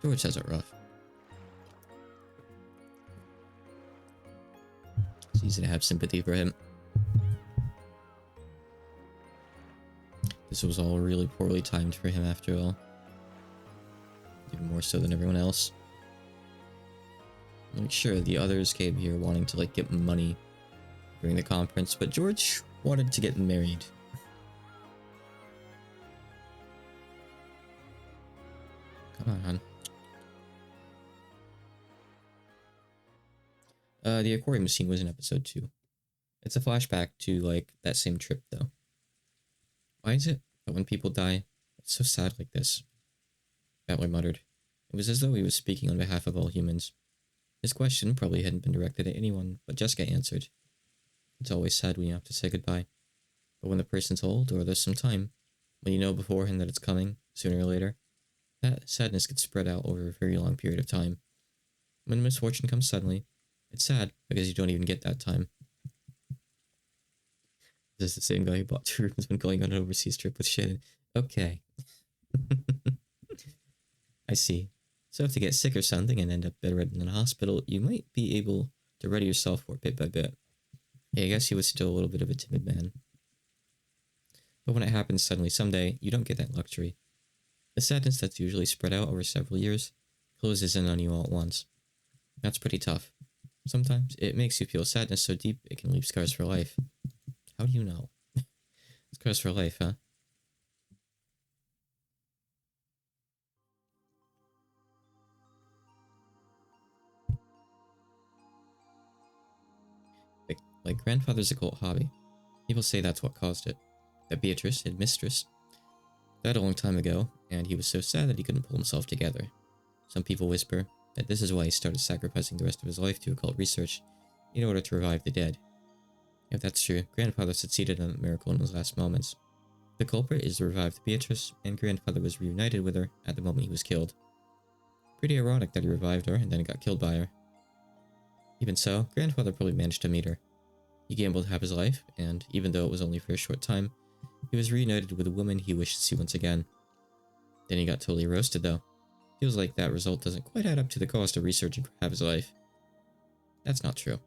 George has it rough. It's easy to have sympathy for him. This was all really poorly timed for him after all. Even more so than everyone else. Like, sure, the others came here wanting to, like, get money during the conference, but George wanted to get married. Come on. The aquarium scene was in episode 2. It's a flashback to, like, that same trip, though. Why is it that when people die, it's so sad like this? Battler muttered. It was as though he was speaking on behalf of all humans. His question probably hadn't been directed at anyone, but Jessica answered. It's always sad when you have to say goodbye. But when the person's old, or there's some time, when you know beforehand that it's coming, sooner or later, that sadness gets spread out over a very long period of time. When misfortune comes suddenly, it's sad because you don't even get that time. This is the same guy who bought 2 rooms when going on an overseas trip with Shannon. Okay. I see. So if you get sick or something and end up bedridden in a hospital, you might be able to ready yourself for it bit by bit. Yeah, I guess he was still a little bit of a timid man. But when it happens suddenly someday, you don't get that luxury. The sadness that's usually spread out over several years closes in on you all at once. That's pretty tough. Sometimes it makes you feel sadness so deep it can leave scars for life. How do you know? Scars for life, huh? Like grandfather's occult hobby. People say that's what caused it. That Beatrice, his mistress, died a long time ago, and he was so sad that he couldn't pull himself together. Some people whisper that this is why he started sacrificing the rest of his life to occult research in order to revive the dead. If that's true, grandfather succeeded in that miracle in his last moments. The culprit is the revived Beatrice, and grandfather was reunited with her at the moment he was killed. Pretty ironic that he revived her and then got killed by her. Even so, grandfather probably managed to meet her. He gambled half his life, and even though it was only for a short time, he was reunited with a woman he wished to see once again. Then he got totally roasted, though. Feels like that result doesn't quite add up to the cost of researching for half his life. That's not true.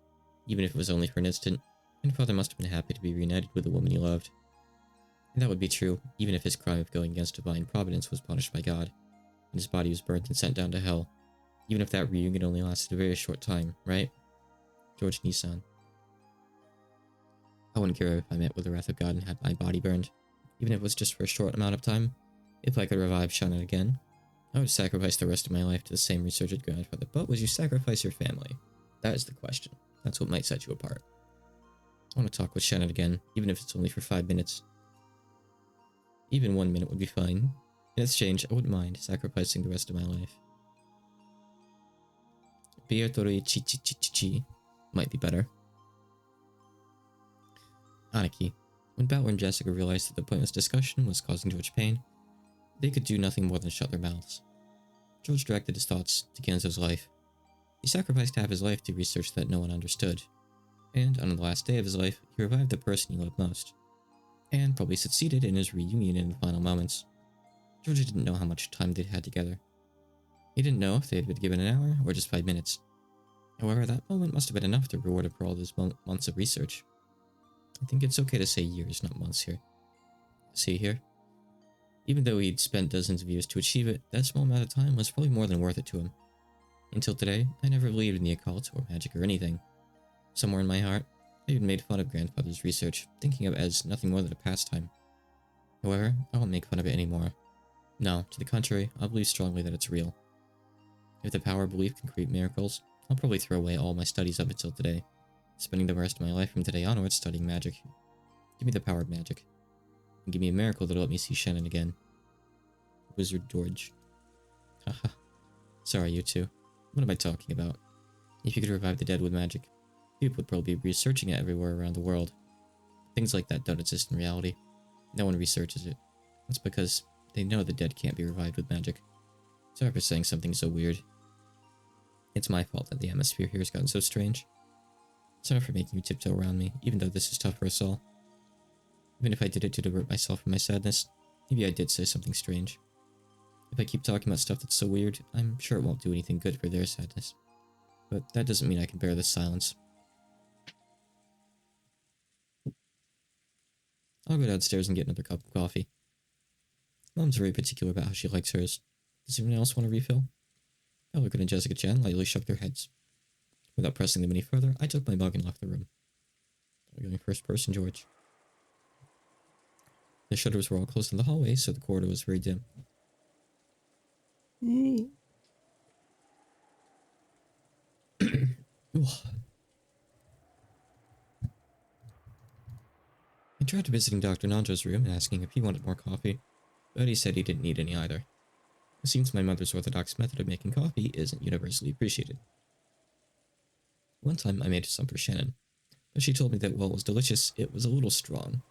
Even if it was only for an instant, grandfather must have been happy to be reunited with the woman he loved. And that would be true, even if his crime of going against divine providence was punished by God, and his body was burnt and sent down to hell. Even if that reunion only lasted a very short time, right? George Nissan. I wouldn't care if I met with the wrath of God and had my body burned, even if it was just for a short amount of time. If I could revive Shannon again, I would sacrifice the rest of my life to the same resurgent grandfather. But would you sacrifice your family? That is the question. That's what might set you apart. I want to talk with Shannon again, even if it's only for 5 minutes. Even 1 minute would be fine. In exchange, I wouldn't mind sacrificing the rest of my life. Beatori might be better. Anarchy. When Bowler and Jessica realized that the pointless discussion was causing George pain, they could do nothing more than shut their mouths. George directed his thoughts to Genzo's life. He sacrificed half his life to research that no one understood, and on the last day of his life, he revived the person he loved most, and probably succeeded in his reunion in the final moments. George didn't know how much time they'd had together. He didn't know if they had been given an hour or just 5 minutes. However, that moment must have been enough to reward him for all those months of research. I think it's okay to say years, not months here. See here? Even though he'd spent dozens of years to achieve it, that small amount of time was probably more than worth it to him. Until today, I never believed in the occult or magic or anything. Somewhere in my heart, I even made fun of grandfather's research, thinking of it as nothing more than a pastime. However, I won't make fun of it anymore. No, to the contrary, I believe strongly that it's real. If the power of belief can create miracles, I'll probably throw away all my studies up until today, spending the rest of my life from today onwards studying magic. Give me the power of magic. and give me a miracle that'll let me see Shannon again. Wizard George. Haha. Sorry, you two. What am I talking about? If you could revive the dead with magic, people would probably be researching it everywhere around the world. Things like that don't exist in reality. No one researches it. That's because they know the dead can't be revived with magic. Sorry for saying something so weird. It's my fault that the atmosphere here has gotten so strange. Sorry for making you tiptoe around me, even though this is tough for us all. Even if I did it to divert myself from my sadness, maybe I did say something strange. If I keep talking about stuff that's so weird, I'm sure it won't do anything good for their sadness. But that doesn't mean I can bear this silence. I'll go downstairs and get another cup of coffee. Mom's very particular about how she likes hers. Does anyone else want a refill? Pelican and Jessica-chan lightly shook their heads. Without pressing them any further, I took my mug and left the room. I'm going first person, George. The shutters were all closed in the hallway, so the corridor was very dim. I tried visiting Dr. Nanjo's room and asking if he wanted more coffee, but he said he didn't need any either. It seems my mother's orthodox method of making coffee isn't universally appreciated. One time I made some for Shannon, but she told me that while it was delicious, it was a little strong.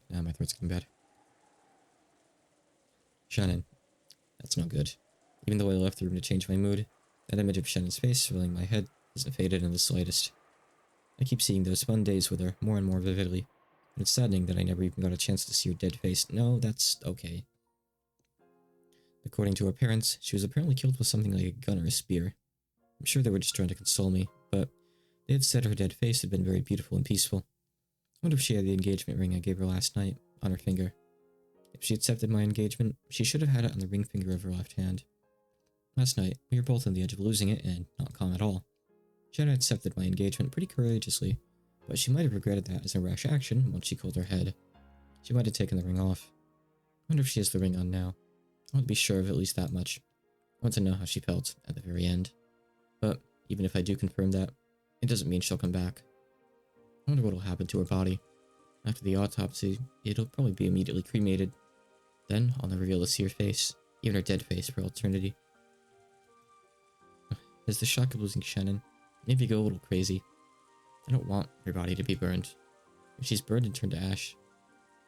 Now my throat's getting bad. Shannon. That's not good. Even though I left the room to change my mood, that image of Shannon's face filling my head isn't faded in the slightest. I keep seeing those fun days with her more and more vividly, and it's saddening that I never even got a chance to see her dead face. No, that's okay. According to her parents, she was apparently killed with something like a gun or a spear. I'm sure they were just trying to console me, but they had said her dead face had been very beautiful and peaceful. I wonder if she had the engagement ring I gave her last night on her finger. If she accepted my engagement, she should have had it on the ring finger of her left hand. Last night, we were both on the edge of losing it and not calm at all. Shannon accepted my engagement pretty courageously, but she might have regretted that as a rash action once she cooled her head. She might have taken the ring off. I wonder if she has the ring on now. I want to be sure of at least that much. I want to know how she felt at the very end. But even if I do confirm that, it doesn't mean she'll come back. I wonder what will happen to her body. After the autopsy, it'll probably be immediately cremated. Then I'll never be able to see her face, even her dead face, for eternity. As the shock of losing Shannon made me go a little crazy. I don't want her body to be burned. If she's burned and turned to ash,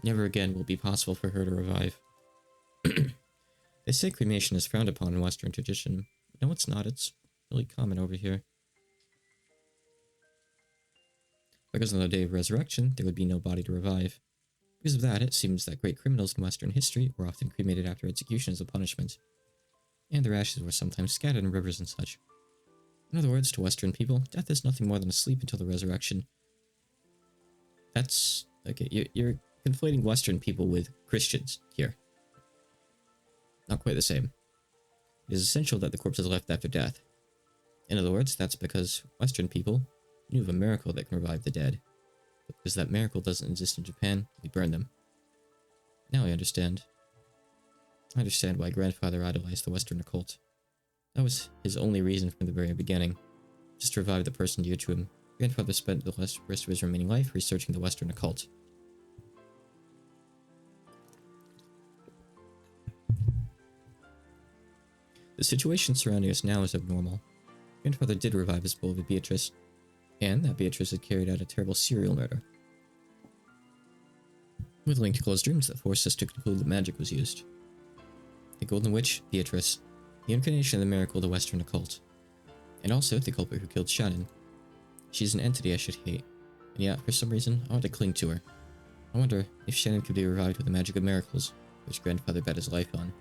never again will it be possible for her to revive. They say cremation is frowned upon in Western tradition. No, it's not. It's really common over here. Because on the day of resurrection, there would be no body to revive. Because of that, it seems that great criminals in Western history were often cremated after execution as a punishment. And their ashes were sometimes scattered in rivers and such. In other words, to Western people, death is nothing more than a sleep until the resurrection. That's... okay, you're conflating Western people with Christians here. Not quite the same. It is essential that the corpse is left after death. In other words, that's because Western people knew of a miracle that can revive the dead. But because that miracle doesn't exist in Japan, we burn them. Now I understand. I understand why grandfather idolized the Western occult. That was his only reason from the very beginning. Just to revive the person dear to him. Grandfather spent the rest of his remaining life researching the Western occult. The situation surrounding us now is abnormal. Grandfather did revive his beloved Beatrice, and that Beatrice had carried out a terrible serial murder. With linked closed dreams that forced us to conclude that magic was used. The Golden Witch, Beatrice, the incarnation of the miracle of the Western occult, and also the culprit who killed Shannon. She's an entity I should hate, and yet, for some reason, I want to cling to her. I wonder if Shannon could be revived with the magic of miracles, which Grandfather bet his life on.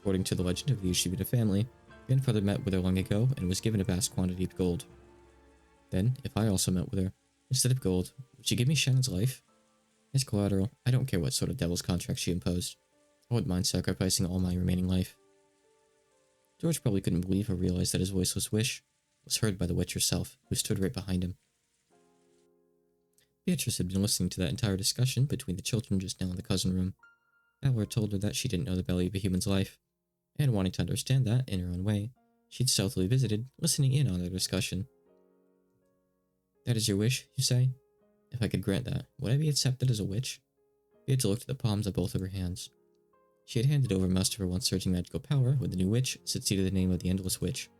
According to the legend of the Ushibita family, Grandfather met with her long ago and was given a vast quantity of gold. Then, if I also met with her, instead of gold, would she give me Shannon's life? As collateral, I don't care what sort of devil's contract she imposed. I wouldn't mind sacrificing all my remaining life. George probably couldn't believe or realize that his voiceless wish was heard by the witch herself, who stood right behind him. Beatrice had been listening to that entire discussion between the children just now in the cousin room. Valor told her that she didn't know the belly of a human's life, and wanting to understand that in her own way, she'd stealthily visited, listening in on their discussion. That is your wish, you say? If I could grant that, would I be accepted as a witch? Beata looked at the palms of both of her hands. She had handed over most of her once surging magical power when the new witch succeeded the name of the Endless Witch.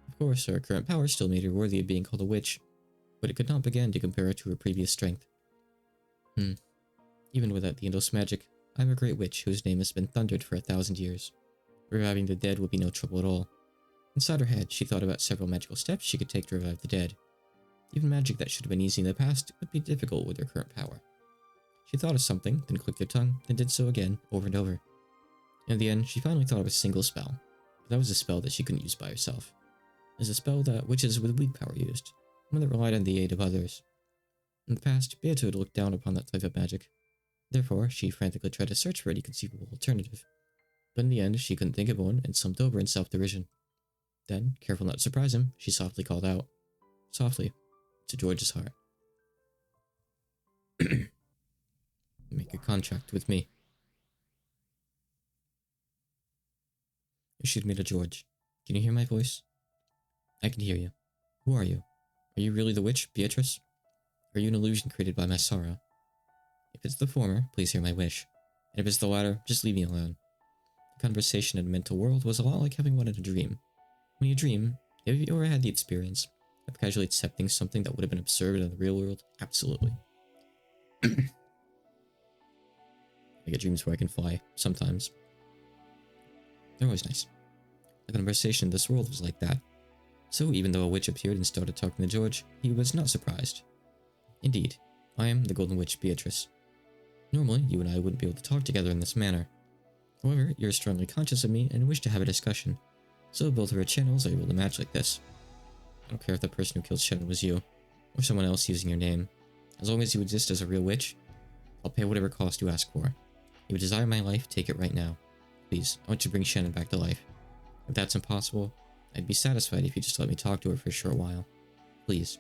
Of course, her current power still made her worthy of being called a witch, but it could not begin to compare her to her previous strength. Even without the endless magic, I am a great witch whose name has been thundered for 1,000 years. Reviving the dead would be no trouble at all. Inside her head, she thought about several magical steps she could take to revive the dead. Even magic that should have been easy in the past would be difficult with her current power. She thought of something, then clicked her tongue, then did so again, over and over. In the end, she finally thought of a single spell. But that was a spell that she couldn't use by herself. It was a spell that witches with weak power used, one that relied on the aid of others. In the past, Beata had looked down upon that type of magic. Therefore, she frantically tried to search for any conceivable alternative. But in the end, she couldn't think of one and slumped over in self-derision. Then, careful not to surprise him, she softly called out. Softly, to George's heart. Make a contract with me. Issued me to George. Can you hear my voice? I can hear you. Who are you? Are you really the witch, Beatrice? Or are you an illusion created by my sorrow? If it's the former, please hear my wish. And if it's the latter, just leave me alone. The conversation in a mental world was a lot like having one in a dream. When you dream, have you ever had the experience of casually accepting something that would have been absurd in the real world? Absolutely. I get dreams where I can fly, sometimes. They're always nice. The conversation in this world was like that. So even though a witch appeared and started talking to George, he was not surprised. Indeed, I am the Golden Witch Beatrice. Normally, you and I wouldn't be able to talk together in this manner. However, you're strongly conscious of me and wish to have a discussion, so both of our channels are able to match like this. I don't care if the person who killed Shannon was you, or someone else using your name. As long as you exist as a real witch, I'll pay whatever cost you ask for. If you desire my life, take it right now. Please, I want you to bring Shannon back to life. If that's impossible, I'd be satisfied if you just let me talk to her for a short while. Please.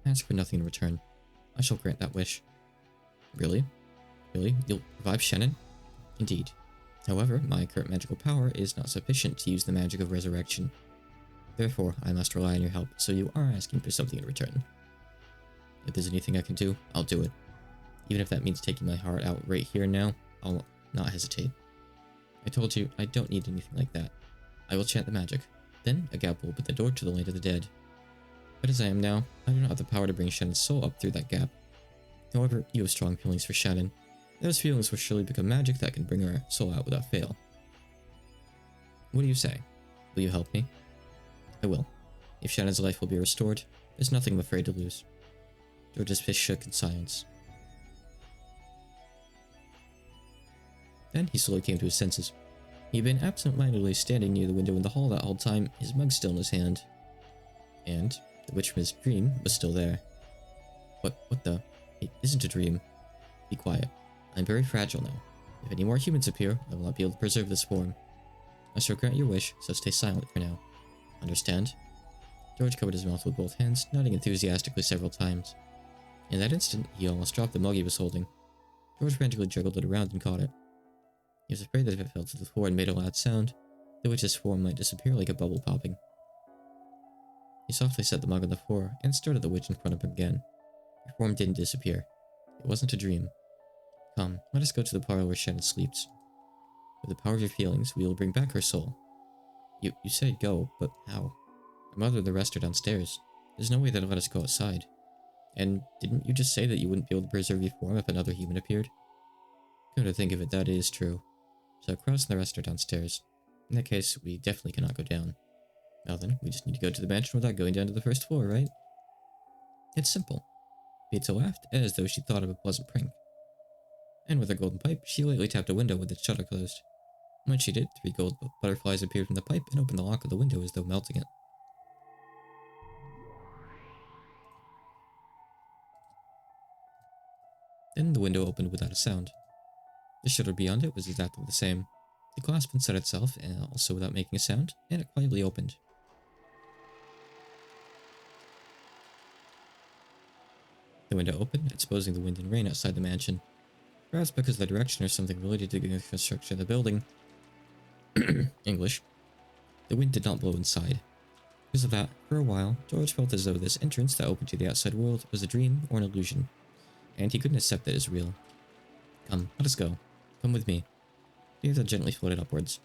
Ask for nothing in return. I shall grant that wish. Really? Really? You'll revive Shannon? Indeed. However, my current magical power is not sufficient to use the magic of resurrection. Therefore, I must rely on your help, so you are asking for something in return. If there's anything I can do, I'll do it. Even if that means taking my heart out right here and now, I'll not hesitate. I told you, I don't need anything like that. I will chant the magic. Then, a gap will open the door to the land of the dead. But as I am now, I do not have the power to bring Shannon's soul up through that gap. However, you have strong feelings for Shannon. Those feelings will surely become magic that can bring her soul out without fail. What do you say? Will you help me? I will. If Shannon's life will be restored, there's nothing I'm afraid to lose. George's fist shook in silence. Then he slowly came to his senses. He had been absent-mindedly standing near the window in the hall that whole time, his mug still in his hand. And the witch from his dream was still there. What the? It isn't a dream. Be quiet. I'm very fragile now. If any more humans appear, I will not be able to preserve this form. I shall grant your wish, so stay silent for now. Understand? George covered his mouth with both hands, nodding enthusiastically several times. In that instant, he almost dropped the mug he was holding. George frantically juggled it around and caught it. He was afraid that if it fell to the floor and made a loud sound, the witch's form might disappear like a bubble popping. He softly set the mug on the floor and stared at the witch in front of him again. Her form didn't disappear. It wasn't a dream. Come, let us go to the parlor where Shannon sleeps. With the power of your feelings, we will bring back her soul. You said go, but how? Her mother and the rest are downstairs. There's no way they'll let us go outside. And didn't you just say that you wouldn't be able to preserve your form if another human appeared? Come to think of it, that is true. So Cross and the rest are downstairs. In that case, we definitely cannot go down. Now then, we just need to go to the mansion without going down to the first floor, right? It's simple. Beata laughed, as though she thought of a pleasant prank. And with her golden pipe, she lightly tapped a window with its shutter closed. When she did, 3 gold butterflies appeared from the pipe and opened the lock of the window as though melting it. Then the window opened without a sound. The shutter beyond it was exactly the same. The clasp unset itself, and also without making a sound, and it quietly opened. The window opened, exposing the wind and rain outside the mansion. Perhaps because of the direction or something related to the construction of the building. English. The wind did not blow inside. Because of that, for a while, George felt as though this entrance that opened to the outside world was a dream or an illusion, and he couldn't accept it as real. Come, let us go. Come with me. Beata gently floated upwards.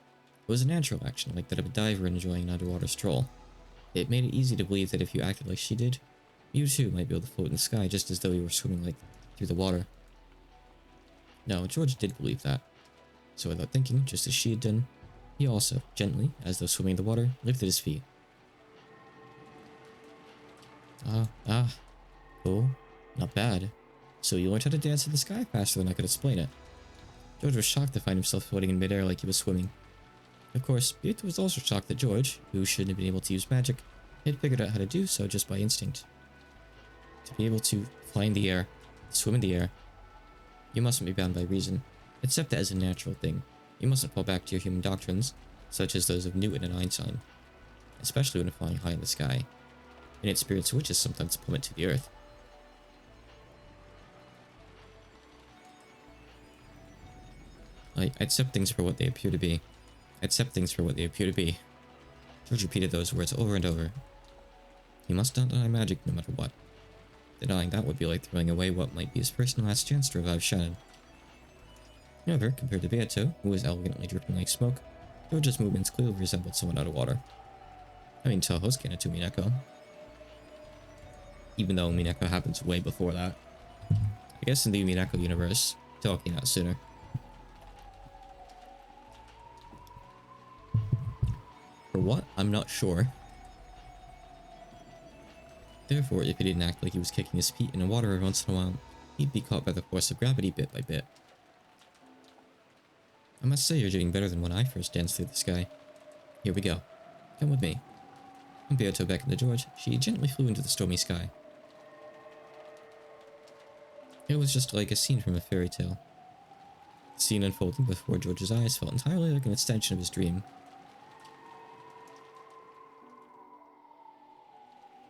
It was a natural action, like that of a diver enjoying an underwater stroll. It made it easy to believe that if you acted like she did, you too might be able to float in the sky just as though you were swimming like through the water. No, George did believe that. So without thinking, just as she had done, he also, gently, as though swimming in the water, lifted his feet. Cool. Not bad. So you learned how to dance in the sky faster than I could explain it. George was shocked to find himself floating in midair like he was swimming. Of course, Beata was also shocked that George, who shouldn't have been able to use magic, had figured out how to do so just by instinct. To be able to fly in the air, swim in the air, you mustn't be bound by reason. Accept that as a natural thing. You mustn't fall back to your human doctrines, such as those of Newton and Einstein, especially when flying high in the sky. And its spirits witches sometimes plummet to the earth. I accept things for what they appear to be. Accept things for what they appear to be. George repeated those words over and over. He must not deny magic no matter what. Denying that would be like throwing away what might be his first and last chance to revive Shannon. However, compared to Beato, who was elegantly dripping like smoke, George's movements clearly resembled someone out of water. I mean, Tahoe's canon to Umineko. Even though Umineko happens way before that. I guess in the Umineko universe, Tahoe came out sooner. For what? I'm not sure. Therefore, if he didn't act like he was kicking his feet in the water every once in a while, he'd be caught by the force of gravity bit by bit. I must say you're doing better than when I first danced through the sky. Here we go. Come with me. When Beato beckoned to George, she gently flew into the stormy sky. It was just like a scene from a fairy tale. The scene unfolding before George's eyes felt entirely like an extension of his dream.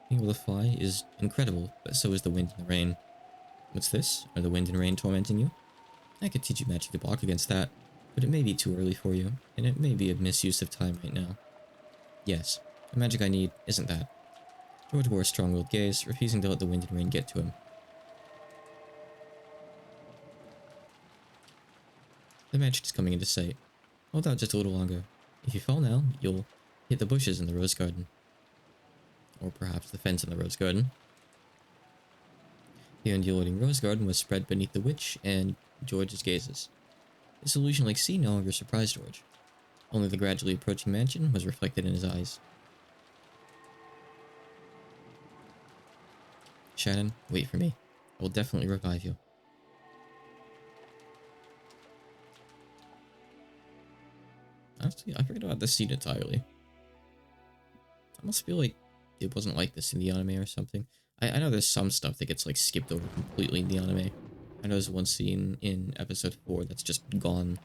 Being able to fly is incredible, but so is the wind and the rain. What's this? Are the wind and rain tormenting you? I could teach you magic to block against that, but it may be too early for you, and it may be a misuse of time right now. Yes, the magic I need isn't that. George wore a strong-willed gaze, refusing to let the wind and rain get to him. The magic is coming into sight. Hold out just a little longer. If you fall now, you'll hit the bushes in the rose garden. Or perhaps the fence in the rose garden. The undulating rose garden was spread beneath the witch and George's gazes. This illusion-like scene no longer surprised George. Only the gradually approaching mansion was reflected in his eyes. Shannon, wait for me. I will definitely revive you. Honestly, I forget about this scene entirely. I must feel like it wasn't like this in the anime or something. I know there's some stuff that gets like skipped over completely in the anime. I know there's one scene in episode 4 that's just gone.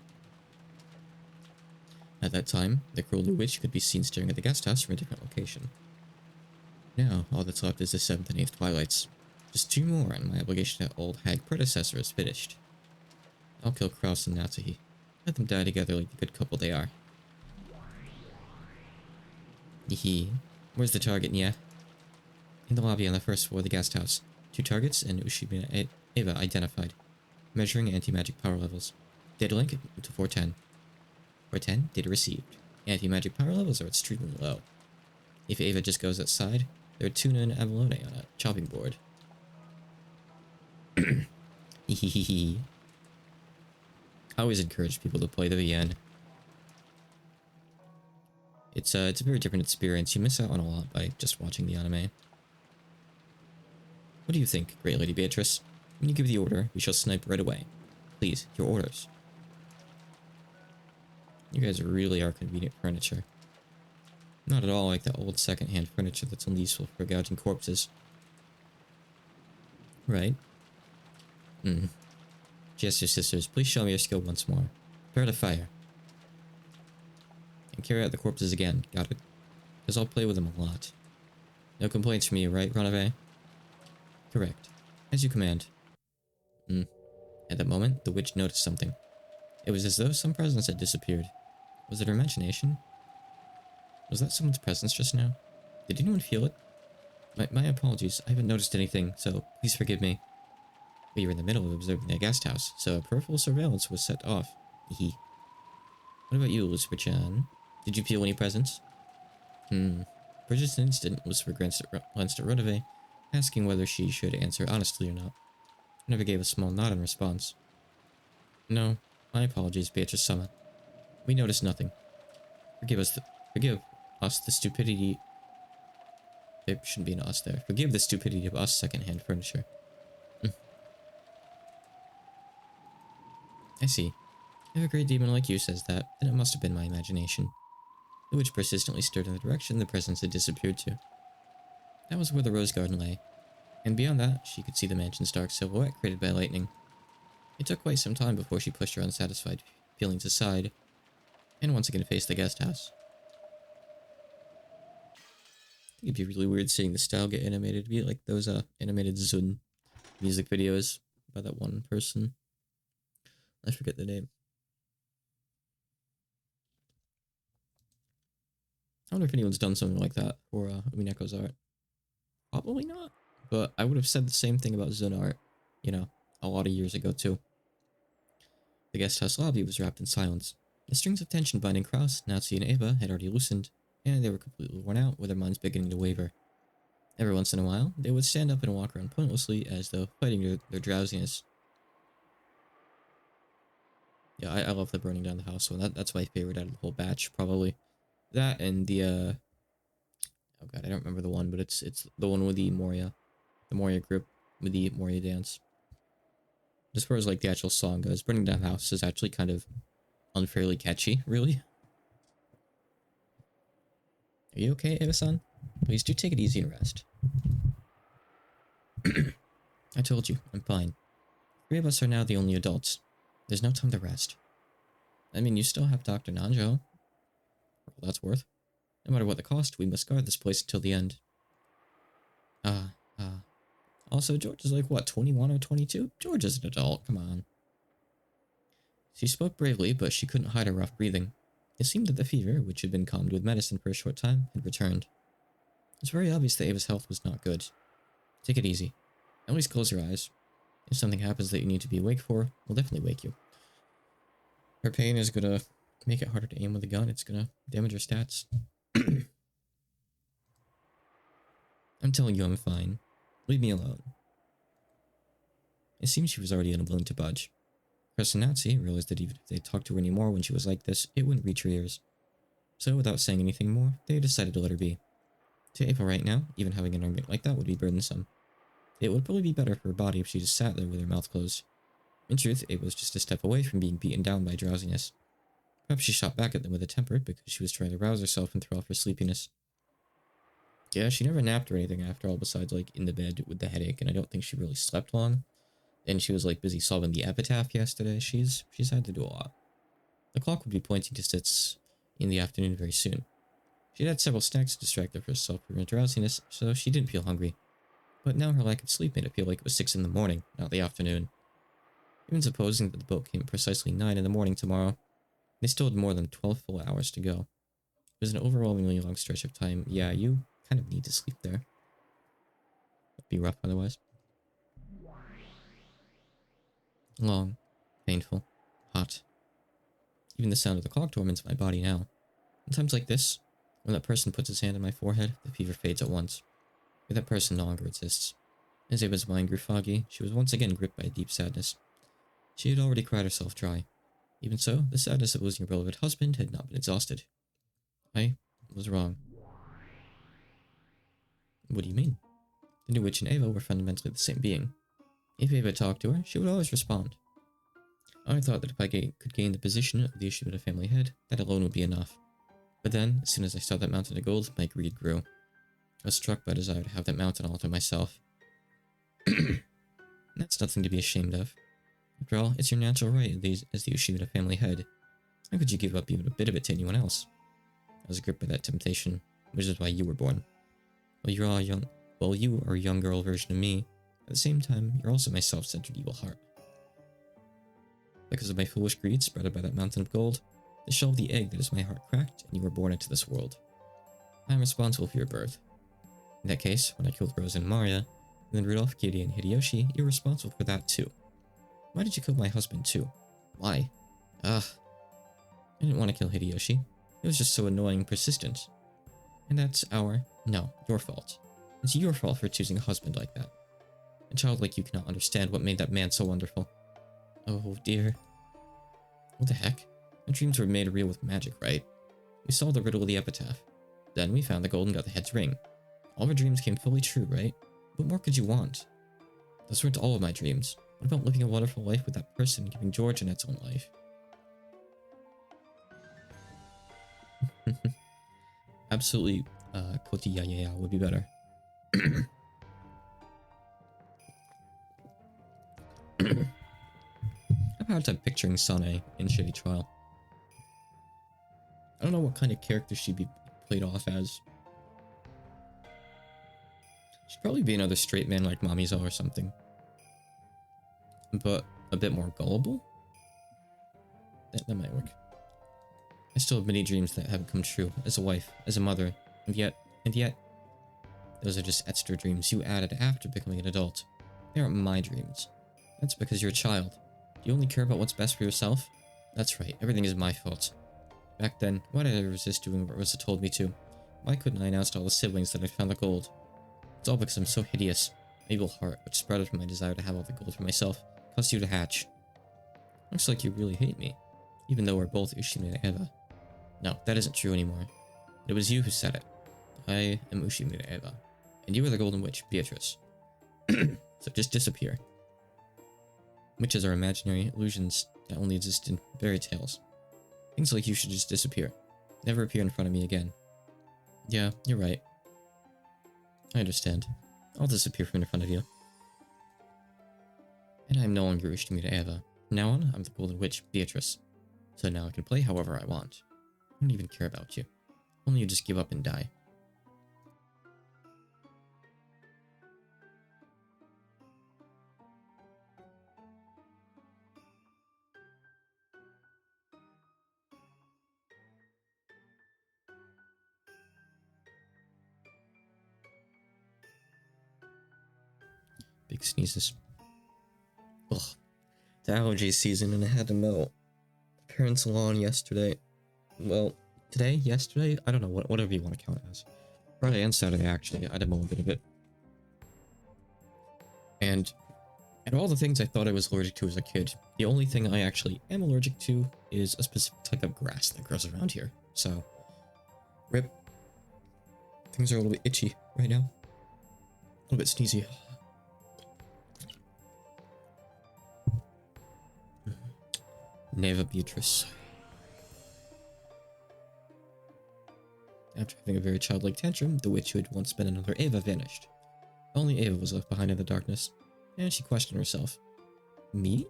At that time, the cruel new witch could be seen staring at the guest house from a different location. Now, all that's left is the 7th and 8th Twilights. Just 2 more and my obligation to old hag predecessor is finished. I'll kill Kraus and Natsuhi. Let them die together like the good couple they are. Hee. Where's the target, Nya? In the lobby on the first floor of the guest house. 2 targets and Ushima Eva identified. Measuring anti-magic power levels. Data link to 410. 410, data received. Anti-magic power levels are extremely low. If Eva just goes outside, they're tuna and abalone on a chopping board. Hehehe. I always encourage people to play the VN. It's a very different experience. You miss out on a lot by just watching the anime. What do you think, Great Lady Beatrice? When you give the order, we shall snipe right away. Please, your orders. You guys really are convenient furniture. Not at all like that old second-hand furniture that's only useful for gouging corpses. Right? Jester sisters, please show me your skill once more. Prepare to fire. And carry out the corpses again, got it? Because I'll play with them a lot. No complaints from you, right, Runaway? Correct. As you command. At that moment, the witch noticed something. It was as though some presence had disappeared. Was it her imagination? Was that someone's presence just now? Did anyone feel it? My apologies. I haven't noticed anything, so please forgive me. We were in the middle of observing a guest house, so peripheral surveillance was set off. Hee. What about you, Lucifer-chan? Did you feel any presence? For just an instant, Lucifer glanced at Runaway, asking whether she should answer honestly or not. Runaway gave a small nod in response. No, my apologies, Beatrice-sama. We noticed nothing. Forgive us the stupidity. There shouldn't be an us there. Forgive the stupidity of us second-hand furniture. I see. If a great demon like you says that, then it must have been my imagination. The witch persistently stared in the direction the presence had disappeared to. That was where the rose garden lay, and beyond that, she could see the mansion's dark silhouette created by lightning. It took quite some time before she pushed her unsatisfied feelings aside, and once again faced the guest house. I think it'd be really weird seeing the style get animated. It'd be like those animated Zun music videos by that one person. I forget the name. I wonder if anyone's done something like that for Umineko's art. Probably not. But I would have said the same thing about Zun art, you know, a lot of years ago too. The guest house lobby was wrapped in silence. The strings of tension binding Kraus, Natsu, and Eva had already loosened, and they were completely worn out with their minds beginning to waver. Every once in a while, they would stand up and walk around pointlessly as though fighting their drowsiness. Yeah, I love the burning down the house one. That's my favorite out of the whole batch, probably. That and the, oh god, I don't remember the one, but it's the one with the Moria group, with the Moria dance. As far as, like, the actual song goes, Burning Down the House is actually kind of unfairly catchy, really. Are you okay, Eva-san? Please do take it easy and rest. I told you, I'm fine. 3 of us are now the only adults. There's no time to rest. I mean, you still have Dr. Nanjo. For all that's worth. No matter what the cost, we must guard this place until the end. Also, George is like, what, 21 or 22? George is an adult, come on. She spoke bravely, but she couldn't hide her rough breathing. It seemed that the fever, which had been calmed with medicine for a short time, had returned. It was very obvious that Ava's health was not good. Take it easy. At least close your eyes. If something happens that you need to be awake for, we'll definitely wake you. Her pain is gonna make it harder to aim with a gun. It's gonna damage her stats. I'm telling you I'm fine. Leave me alone. It seemed she was already unwilling to budge. Chris and Nazi realized that even if they talked to her anymore when she was like this, it wouldn't reach her ears. So without saying anything more, they decided to let her be. To Ava right now, even having an argument like that would be burdensome. It would probably be better for her body if she just sat there with her mouth closed. In truth, Ava was just a step away from being beaten down by drowsiness. Perhaps she shot back at them with a temper because she was trying to rouse herself and throw off her sleepiness. Yeah, she never napped or anything after all besides, like, in the bed with the headache, and I don't think she really slept long. And she was, like, busy solving the epitaph yesterday. She's had to do a lot. The clock would be pointing to 6 in the afternoon very soon. She had several snacks to distract herself from her drowsiness, so she didn't feel hungry. But now her lack of sleep made it feel like it was 6 in the morning, not the afternoon. Even supposing that the boat came at precisely 9 in the morning tomorrow, they still had more than 12 full hours to go. It was an overwhelmingly long stretch of time. Yeah, you kind of need to sleep there. That'd be rough otherwise. Long, painful, hot. Even the sound of the clock torments my body now. In times like this, when that person puts his hand on my forehead, the fever fades at once. But that person no longer exists. As Ava's mind grew foggy, she was once again gripped by a deep sadness. She had already cried herself dry. Even so, the sadness of losing her beloved husband had not been exhausted. I was wrong. What do you mean? The new witch and Ava were fundamentally the same being. If Ava talked to her, she would always respond. I thought that if I could gain the position of the Ushibita family head, that alone would be enough. But then, as soon as I saw that mountain of gold, my greed grew. I was struck by a desire to have that mountain all to myself. That's nothing to be ashamed of. After all, it's your natural right as the Ushibita family head. How could you give up even a bit of it to anyone else? I was gripped by that temptation, which is why you were born. You are a young girl version of me. At the same time, you're also my self-centered evil heart. Because of my foolish greed spread by that mountain of gold, the shell of the egg that is my heart cracked, and you were born into this world. I am responsible for your birth. In that case, when I killed Rose and Maria, and then Rudolph, Kitty, and Hideyoshi, you're responsible for that too. Why did you kill my husband too? Why? Ugh. I didn't want to kill Hideyoshi. It was just so annoying and persistent. And that's no, your fault. It's your fault for choosing a husband like that. A child like you cannot understand what made that man so wonderful. Oh dear. What the heck? Our dreams were made real with magic, right? We solved the riddle of the epitaph. Then we found the gold and got the head's ring. All of our dreams came fully true, right? What more could you want? Those weren't all of my dreams. What about living a wonderful life with that person and giving George in its own life? Absolutely, Koti Yaya would be better. I have a hard time picturing Sane in Shitty Trial. I don't know what kind of character she'd be played off as. She'd probably be another straight man like Mamizo or something. But a bit more gullible? That might work. I still have many dreams that haven't come true, as a wife, as a mother, and yet, those are just extra dreams you added after becoming an adult. They aren't my dreams. That's because you're a child. Do you only care about what's best for yourself? That's right, everything is my fault. Back then, why did I resist doing what Rosa told me to? Why couldn't I announce to all the siblings that I found the gold? It's all because I'm so hideous. My evil heart, which sprouted from my desire to have all the gold for myself, caused you to hatch. Looks like you really hate me, even though we're both Ushimi and Eva. No, that isn't true anymore. It was you who said it. I am Ushimi Eva, and you are the Golden Witch, Beatrice. So just disappear. Witches are imaginary illusions that only exist in fairy tales. Things like you should just disappear. Never appear in front of me again. Yeah, you're right. I understand. I'll disappear from in front of you. And I'm no longer Ushimi Eva. From now on, I'm the Golden Witch, Beatrice. So now I can play however I want. I don't even care about you. Only you just give up and die. Big sneezes. Ugh. The allergy season and I had to mow parents' lawn yesterday. Well, yesterday? I don't know, whatever you want to count it as. Friday and Saturday, actually, I had to mow a bit of it. And all the things I thought I was allergic to as a kid, the only thing I actually am allergic to is a specific type of grass that grows around here. So, rip. Things are a little bit itchy right now. A little bit sneezy. Neva Beatrice. After having a very childlike tantrum, the witch who had once been another Eva vanished. Only Eva was left behind in the darkness, and she questioned herself. Me?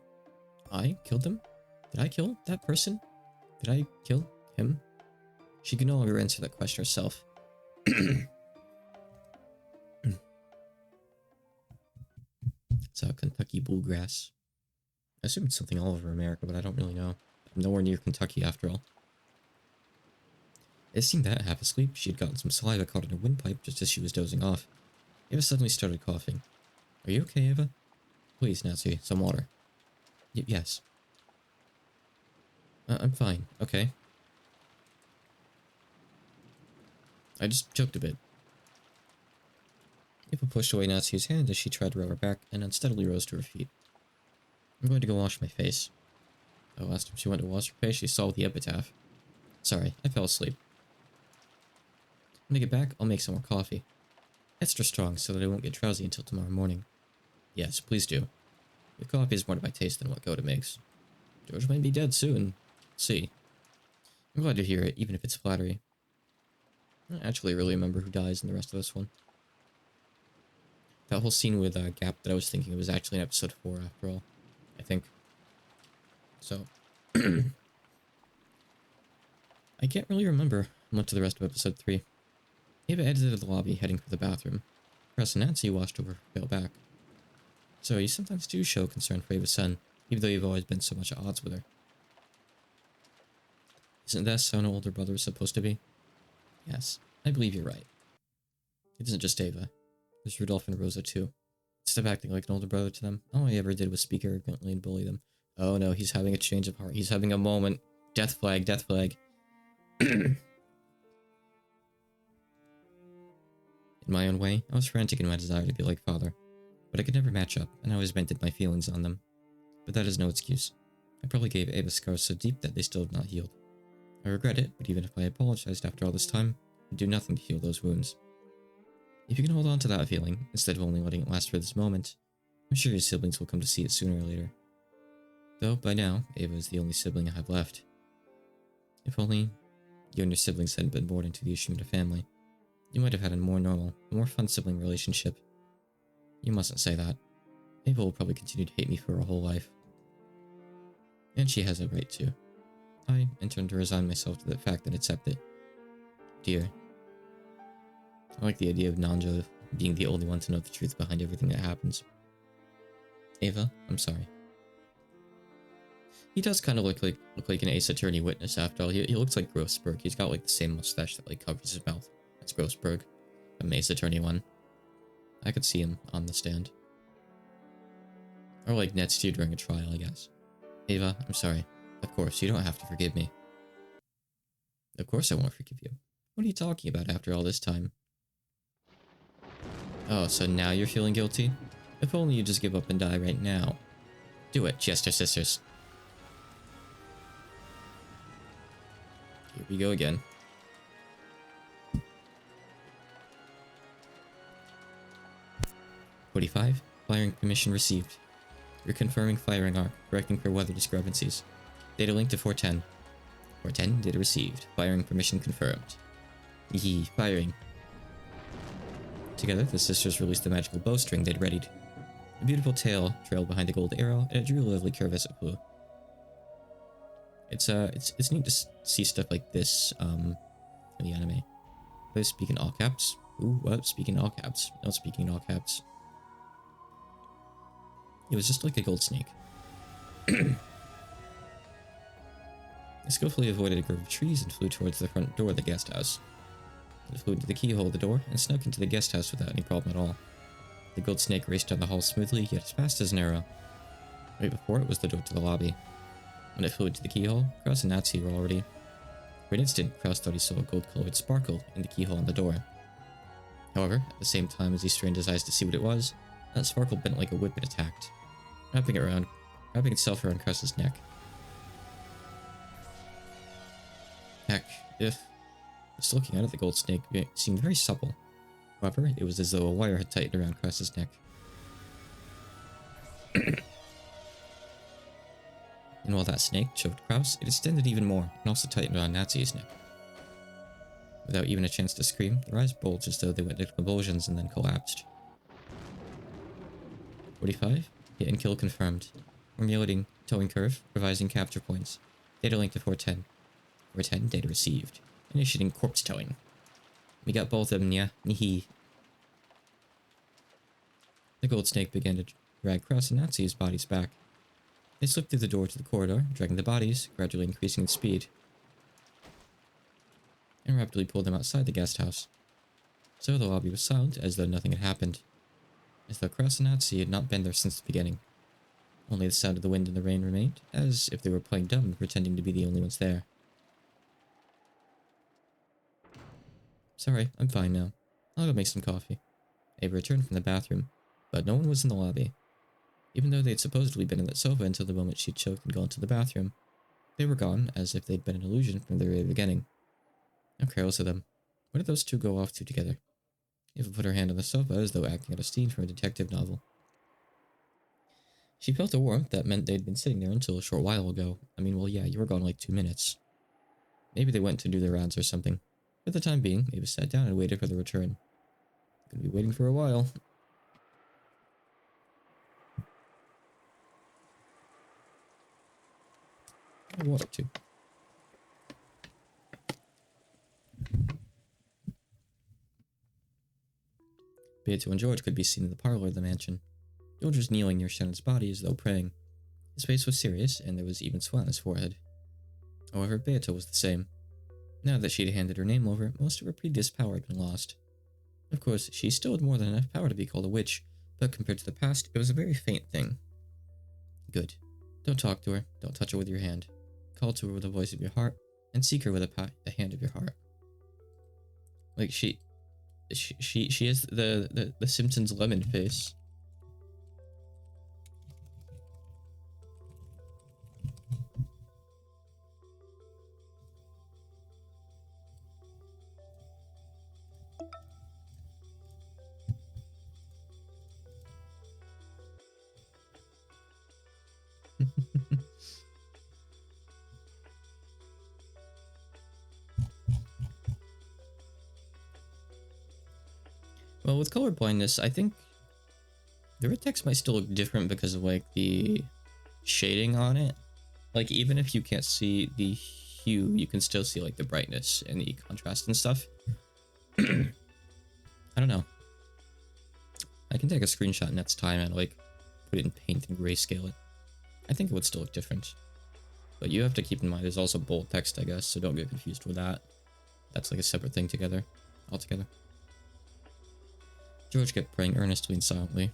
I killed them? Did I kill that person? Did I kill him? She could no longer answer that question herself. It's a Kentucky bluegrass. I assume it's something all over America, but I don't really know. I'm nowhere near Kentucky after all. It seemed that, half asleep, she had gotten some saliva caught in her windpipe just as she was dozing off. Eva suddenly started coughing. Are you okay, Eva? Please, Nancy, some water. Yes. I'm fine, okay. I just choked a bit. Eva pushed away Nancy's hand as she tried to row her back and unsteadily rose to her feet. I'm going to go wash my face. The last time she went to wash her face, she saw the epitaph. Sorry, I fell asleep. When I get back, I'll make some more coffee. Extra strong so that I won't get drowsy until tomorrow morning. Yes, please do. The coffee is more to my taste than what Goda makes. George might be dead soon. Let's see. I'm glad to hear it, even if it's flattery. I don't actually really remember who dies in the rest of this one. That whole scene with Gap that I was thinking of was actually in episode 4 after all, I think. So, I can't really remember much of the rest of episode 3. Eva exited the lobby, heading for the bathroom. Press and Nancy watched over her pale back. So, you sometimes do show concern for Eva's son, even though you've always been so much at odds with her. Isn't that how an older brother is supposed to be? Yes, I believe you're right. It isn't just Ava. There's Rudolph and Rosa too. Instead of acting like an older brother to them, all he ever did was speak arrogantly and bully them. Oh no, he's having a change of heart. He's having a moment. Death flag, death flag. In my own way, I was frantic in my desire to be like father, but I could never match up, and I always vented my feelings on them. But that is no excuse. I probably gave Ava scars so deep that they still have not healed. I regret it, but even if I apologized after all this time, I'd do nothing to heal those wounds. If you can hold on to that feeling, instead of only letting it last for this moment, I'm sure your siblings will come to see it sooner or later. Though, by now, Ava is the only sibling I have left. If only you and your siblings hadn't been born into the Ushimura family, you might have had a more normal, a more fun sibling relationship. You mustn't say that. Ava will probably continue to hate me for her whole life. And she has a right to. I intend to resign myself to the fact and accept it. Dear. I like the idea of Nanjo being the only one to know the truth behind everything that happens. Ava, I'm sorry. He does kind of look like an Ace Attorney witness after all. He looks like Grossberg. He's got like the same mustache that like covers his mouth. That's Grossberg. An Ace Attorney one. I could see him on the stand. Or like next year during a trial, I guess. Ava, I'm sorry. Of course, you don't have to forgive me. Of course I won't forgive you. What are you talking about after all this time? Oh, so now you're feeling guilty? If only you just give up and die right now. Do it, Chester Sisters. Here we go again. "45. Firing permission received. You're confirming firing arc, correcting for weather discrepancies. Data link to 410. 410, data received. Firing permission confirmed. Yee, firing." Together, the sisters released the magical bowstring they'd readied. A beautiful tail trailed behind the gold arrow, and it drew a lovely curve as it flew. It's neat to see stuff like this, in the anime. They speak in all caps. Ooh, what? Speaking in all caps. No, speaking in all caps. It was just like a gold snake. It skillfully avoided a grove of trees and flew towards the front door of the guest house. It flew into the keyhole of the door and snuck into the guest house without any problem at all. The gold snake raced down the hall smoothly, yet as fast as an arrow. Right before it was the door to the lobby. When it flew into the keyhole, Kraus and Natsu were already. For an instant, Kraus thought he saw a gold-colored sparkle in the keyhole on the door. However, at the same time as he strained his eyes to see what it was, that sparkle bent like a whip and attacked, wrapping itself around Kraus's neck. Heck, just looking at it, the gold snake seemed very supple. However, it was as though a wire had tightened around Kraus's neck. And while that snake choked Kraus, it extended even more and also tightened around Natsu's neck. Without even a chance to scream, their eyes bulged as though they went into convulsions and then collapsed. 45. Hit and kill confirmed. Formulating towing curve, revising capture points. Data link to 410. 410, data received. Initiating corpse towing. We got both of them, yeah. Neehee. The gold snake began to drag Kraus and Natsu's bodies back. They slipped through the door to the corridor, dragging the bodies, gradually increasing in speed, and rapidly pulled them outside the guest house. So the lobby was silent, as though nothing had happened. As though Kraus and Natsu had not been there since the beginning. Only the sound of the wind and the rain remained, as if they were playing dumb and pretending to be the only ones there. Sorry, I'm fine now. I'll go make some coffee. Ava returned from the bathroom, but no one was in the lobby. Even though they had supposedly been in that sofa until the moment she'd choked and gone to the bathroom, they were gone, as if they'd been an illusion from the very beginning. How careless of them. What did those two go off to together? Ava put her hand on the sofa as though acting out a scene from a detective novel. She felt a warmth that meant they'd been sitting there until a short while ago. I mean, well, yeah, you were gone like 2 minutes. Maybe they went to do their rounds or something. For the time being, Ava sat down and waited for the return. Gonna be waiting for a while. Water too. Beato and George could be seen in the parlor of the mansion. George was kneeling near Shannon's body as though praying. His face was serious, and there was even sweat on his forehead. However, Beato was the same. Now that she'd handed her name over, most of her previous power had been lost. Of course, she still had more than enough power to be called a witch, but compared to the past, it was a very faint thing. Good. Don't talk to her, don't touch her with your hand. Call to her with the voice of your heart, and seek her with the hand of your heart. Like, she has the Simpsons lemon face. Well, with color blindness, I think the red text might still look different because of like the shading on it. Like, even if you can't see the hue, you can still see like the brightness and the contrast and stuff. I don't know. I can take a screenshot next time and like put it in paint and grayscale it. I think it would still look different. But you have to keep in mind there's also bold text, I guess, so don't get confused with that. That's like a separate thing altogether. George kept praying earnestly and silently.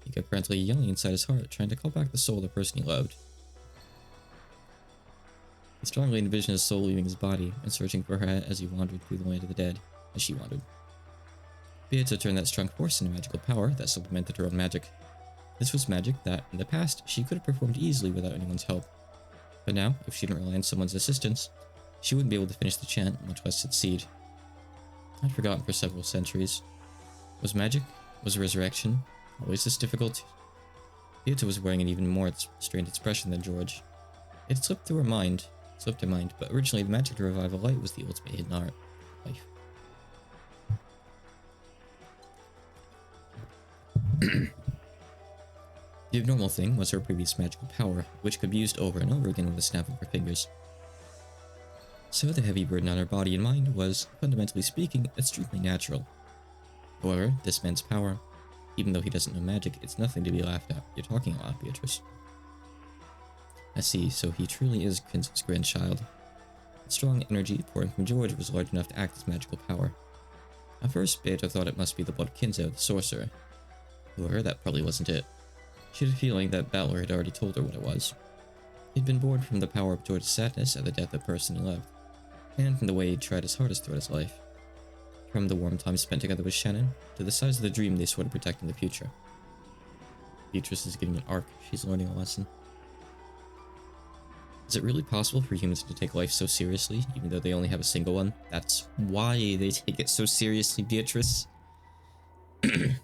He kept frantically yelling inside his heart, trying to call back the soul of the person he loved. He strongly envisioned his soul leaving his body and searching for her as he wandered through the land of the dead, as she wandered. Beata turned that strong force into magical power that supplemented her own magic. This was magic that, in the past, she could have performed easily without anyone's help. But now, if she didn't rely on someone's assistance, she wouldn't be able to finish the chant, much less succeed. I'd forgotten for several centuries. Was magic? Was resurrection? Always this difficult? Beata was wearing an even more strained expression than George. It slipped her mind, but originally the magic to revive a light was the ultimate hidden art. Life. The abnormal thing was her previous magical power, which could be used over and over again with a snap of her fingers. So the heavy burden on her body and mind was, fundamentally speaking, extremely natural. However, this man's power, even though he doesn't know magic, it's nothing to be laughed at. You're talking a lot, Beatrice. I see, so he truly is Quincy's grandchild. The strong energy pouring from George was large enough to act as magical power. At first, Beata thought it must be the blood of Kinzo, the sorcerer. However, that probably wasn't it. She had a feeling that Battler had already told her what it was. He'd been born from the power of George's sadness at the death of the person he loved, and from the way he'd tried his hardest throughout his life. From the warm time spent together with Shannon, to the size of the dream they swore to protect in the future. Beatrice is getting an arc. She's learning a lesson. Is it really possible for humans to take life so seriously, even though they only have a single one? That's why they take it so seriously, Beatrice. It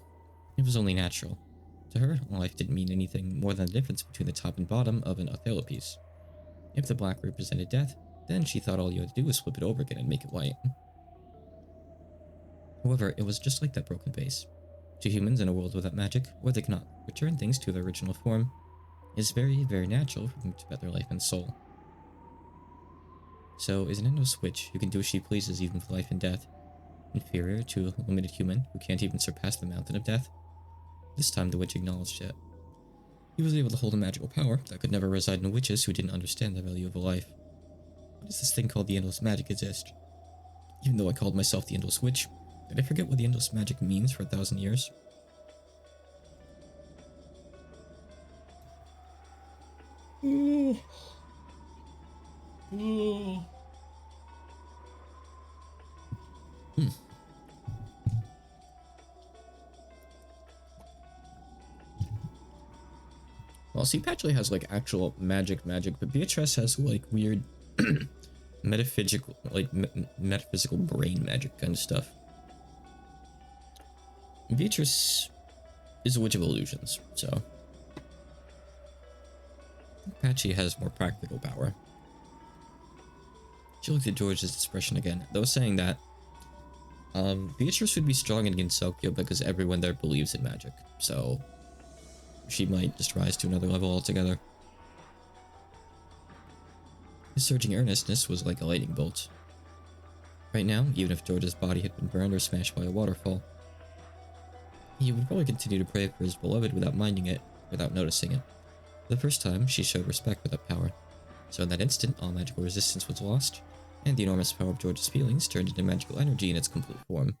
was only natural. To her, life didn't mean anything more than the difference between the top and bottom of an Othello piece. If the black represented death, then she thought all you had to do was flip it over again and make it white. However, it was just like that broken vase. To humans in a world without magic, where they cannot return things to their original form, it is very, very natural for them to bet their life and soul. So, is an endless witch who can do as she pleases even with life and death, inferior to a limited human who can't even surpass the mountain of death? This time the witch acknowledged it. He was able to hold a magical power that could never reside in witches who didn't understand the value of a life. Why does this thing called the endless magic exist? Even though I called myself the endless witch, did I forget what the endless magic means for 1,000 years? Well, see, Patchley has like actual magic, but Beatrice has like weird metaphysical, metaphysical brain magic kind of stuff. Beatrice is a witch of illusions, so Patchy has more practical power. She looked at George's expression again, though saying that Beatrice would be strong against Sokyo because everyone there believes in magic, so she might just rise to another level altogether. His surging earnestness was like a lightning bolt. Right now, even if George's body had been burned or smashed by a waterfall, he would probably continue to pray for his beloved without minding it, without noticing it. For the first time, she showed respect for that power. So in that instant, all magical resistance was lost, and the enormous power of George's feelings turned into magical energy in its complete form.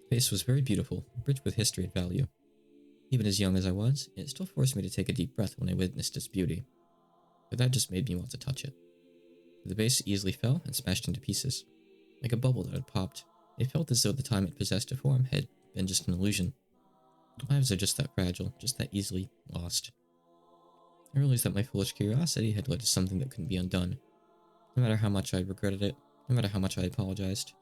Face was very beautiful, rich with history and value. Even as young as I was, it still forced me to take a deep breath when I witnessed its beauty. But that just made me want to touch it. The base easily fell and smashed into pieces. Like a bubble that had popped, it felt as though the time it possessed a form had been just an illusion. Lives are just that fragile, just that easily lost. I realized that my foolish curiosity had led to something that couldn't be undone. No matter how much I regretted it, no matter how much I apologized,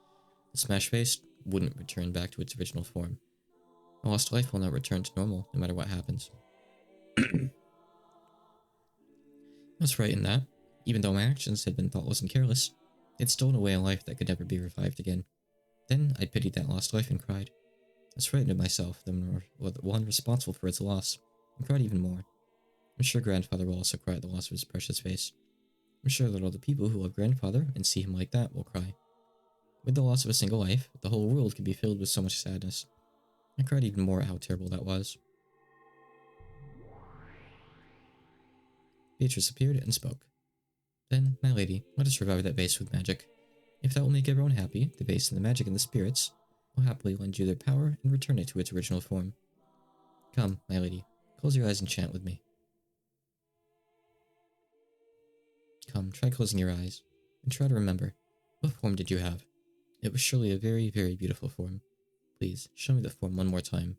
the smashed face wouldn't return back to its original form. A lost life will not return to normal, no matter what happens. I was right in that, even though my actions had been thoughtless and careless, it stolen away a life that could never be revived again. Then I pitied that lost life and cried. I was frightened of myself, the one responsible for its loss, and cried even more. I'm sure Grandfather will also cry at the loss of his precious face. I'm sure that all the people who love Grandfather and see him like that will cry. With the loss of a single life, the whole world can be filled with so much sadness. I cried even more at how terrible that was. Beatrice appeared and spoke. Then, my lady, let us revive that vase with magic. If that will make everyone happy, the vase and the magic and the spirits will happily lend you their power and return it to its original form. Come, my lady, close your eyes and chant with me. Come, try closing your eyes, and try to remember, what form did you have? It was surely a very, very beautiful form. Please, show me the form one more time.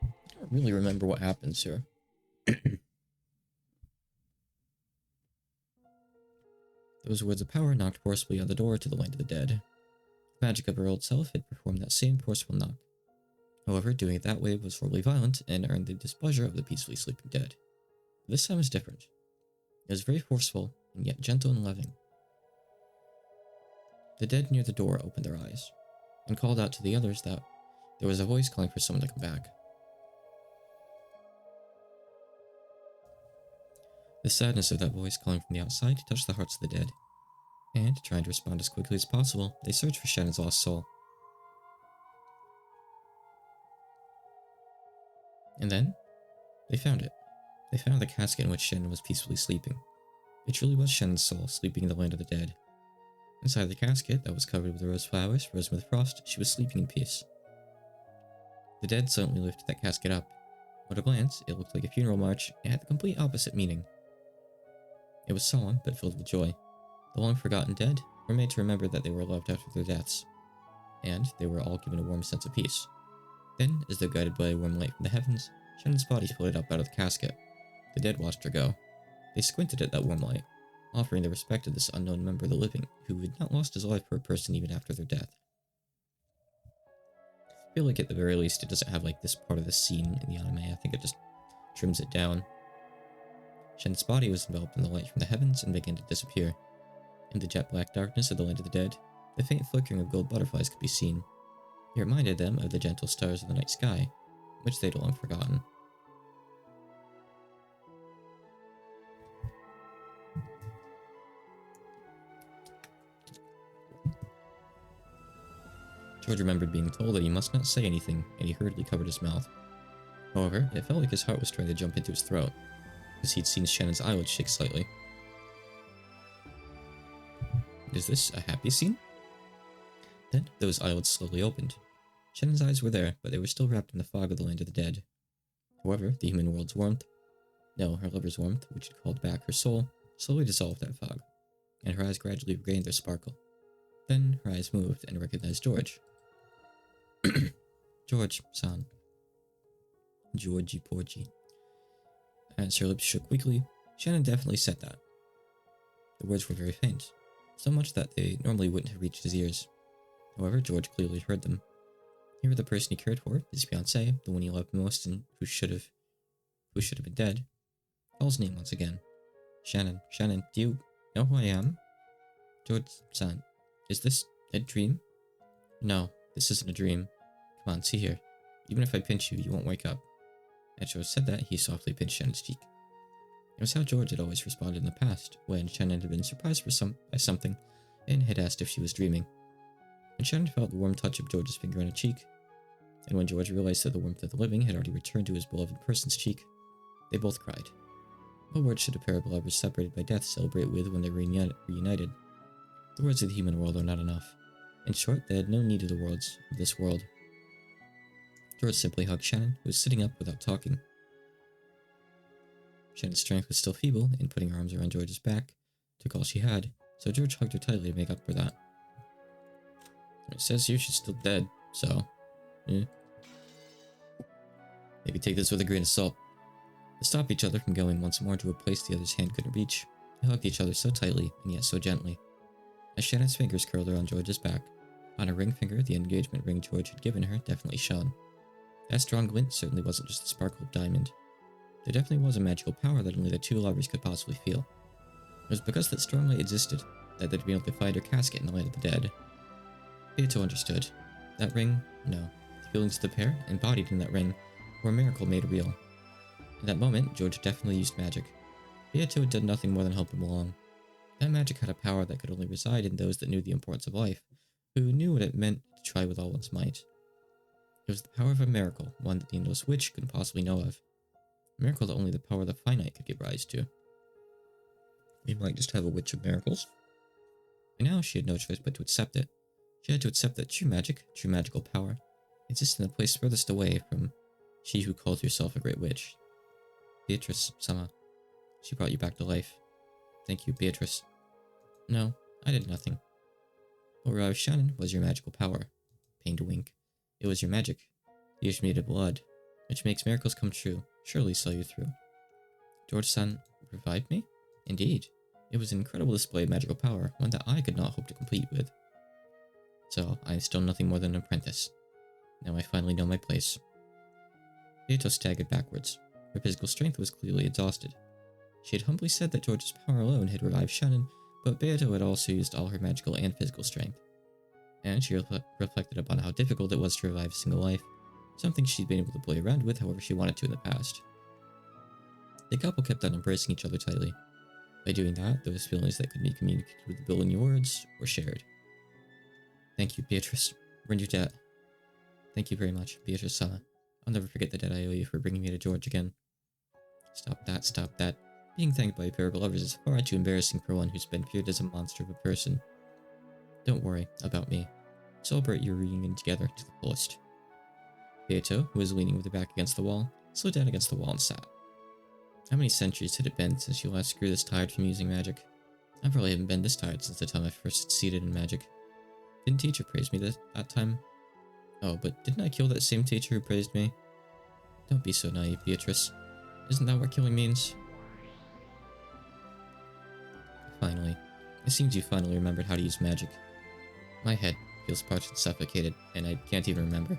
I don't really remember what happens here. Those words of power knocked forcibly on the door to the land of the dead. The magic of her old self had performed that same forceful knock. However, doing it that way was horribly violent and earned the displeasure of the peacefully sleeping dead. But this time was different. It was very forceful, and yet gentle and loving. The dead near the door opened their eyes, and called out to the others that there was a voice calling for someone to come back. The sadness of that voice calling from the outside touched the hearts of the dead, and, trying to respond as quickly as possible, they searched for Shannon's lost soul. And then, they found it. They found the casket in which Shannon was peacefully sleeping. It truly was Shannon's soul sleeping in the land of the dead. Inside the casket that was covered with rose flowers frozen with frost, she was sleeping in peace. The dead suddenly lifted that casket up. At a glance, it looked like a funeral march and had the complete opposite meaning. It was solemn, but filled with joy. The long-forgotten dead were made to remember that they were loved after their deaths, and they were all given a warm sense of peace. Then, as though guided by a warm light from the heavens, Shannon's body floated up out of the casket. The dead watched her go. They squinted at that warm light, offering their respect to this unknown member of the living who had not lost his life for a person even after their death. I feel like at the very least it doesn't have like this part of the scene in the anime. I think it just trims it down. Shannon's body was enveloped in the light from the heavens and began to disappear. In the jet black darkness of the land of the dead, the faint flickering of gold butterflies could be seen. It reminded them of the gentle stars of the night sky, which they'd long forgotten. George remembered being told that he must not say anything, and he hurriedly covered his mouth. However, it felt like his heart was trying to jump into his throat, because he'd seen Shannon's eyelids shake slightly. Is this a happy scene? Then, those eyelids slowly opened. Shannon's eyes were there, but they were still wrapped in the fog of the land of the dead. However, the human world's warmth, no, her lover's warmth, which had called back her soul, slowly dissolved that fog, and her eyes gradually regained their sparkle. Then, her eyes moved and recognized George. George-san. Georgie Porgy. As her lips shook weakly, Shannon definitely said that. The words were very faint, so much that they normally wouldn't have reached his ears. However, George clearly heard them. He heard the person he cared for, his fiancée, the one he loved most and who should have been dead, call his name once again. Shannon, do you know who I am? George-san, is this a dream? No, this isn't a dream. Come on, see here. Even if I pinch you, you won't wake up. As George said that, he softly pinched Shannon's cheek. It was how George had always responded in the past, when Shannon had been surprised by something and had asked if she was dreaming. And Shannon felt the warm touch of George's finger on her cheek. And when George realized that the warmth of the living had already returned to his beloved person's cheek, they both cried. What words should a pair of lovers separated by death celebrate with when they're reunited? The words of the human world are not enough. In short, they had no need of the words of this world. George simply hugged Shannon, who was sitting up without talking. Shannon's strength was still feeble, and putting her arms around George's back took all she had, so George hugged her tightly to make up for that. It says here she's still dead, so... Maybe take this with a grain of salt. To stop each other from going once more to a place the other's hand couldn't reach, they hugged each other so tightly, and yet so gently. As Shannon's fingers curled around George's back, on her ring finger the engagement ring George had given her definitely shone. That strong glint certainly wasn't just the sparkle of diamond. There definitely was a magical power that only the two lovers could possibly feel. It was because that strong light existed that they'd been able to find her casket in the land of the dead. Beato understood. That ring? No. The feelings of the pair, embodied in that ring, were a miracle made real. In that moment, George definitely used magic. Beato had done nothing more than help him along. That magic had a power that could only reside in those that knew the importance of life, who knew what it meant to try with all one's might. It was the power of a miracle, one that the Indus witch couldn't possibly know of. A miracle that only the power of the finite could give rise to. We might just have a witch of miracles. And now she had no choice but to accept it. She had to accept that true magic, true magical power, existed in the place furthest away from she who called herself a great witch. Beatrice-sama. She brought you back to life. Thank you, Beatrice. No, I did nothing. What revived Shannon was your magical power. Pained a wink. It was your magic. You needed blood, which makes miracles come true. Surely saw you through. George-san revived me? Indeed. It was an incredible display of magical power, one that I could not hope to compete with. So, I am still nothing more than an apprentice. Now I finally know my place. Beato staggered backwards. Her physical strength was clearly exhausted. She had humbly said that George's power alone had revived Shannon, but Beato had also used all her magical and physical strength. And she reflected upon how difficult it was to revive a single life, something she'd been able to play around with however she wanted to in the past. The couple kept on embracing each other tightly. By doing that, those feelings that could be communicated with the billowing words were shared. Thank you, Beatrice. We're in your debt. Thank you very much, Beatrice-sama. I'll never forget the debt I owe you for bringing me to George again. Stop that, stop that. Being thanked by a pair of lovers is far too embarrassing for one who's been feared as a monster of a person. Don't worry about me. Celebrate your reunion together to the fullest. Beato, who was leaning with her back against the wall, slid down against the wall and sat. How many centuries had it been since you last grew this tired from using magic? I probably haven't been this tired since the time I first succeeded in magic. Didn't teacher praise me that time? Oh, but didn't I kill that same teacher who praised me? Don't be so naive, Beatrice. Isn't that what killing means? Finally. It seems you finally remembered how to use magic. My head feels parched and suffocated, and I can't even remember.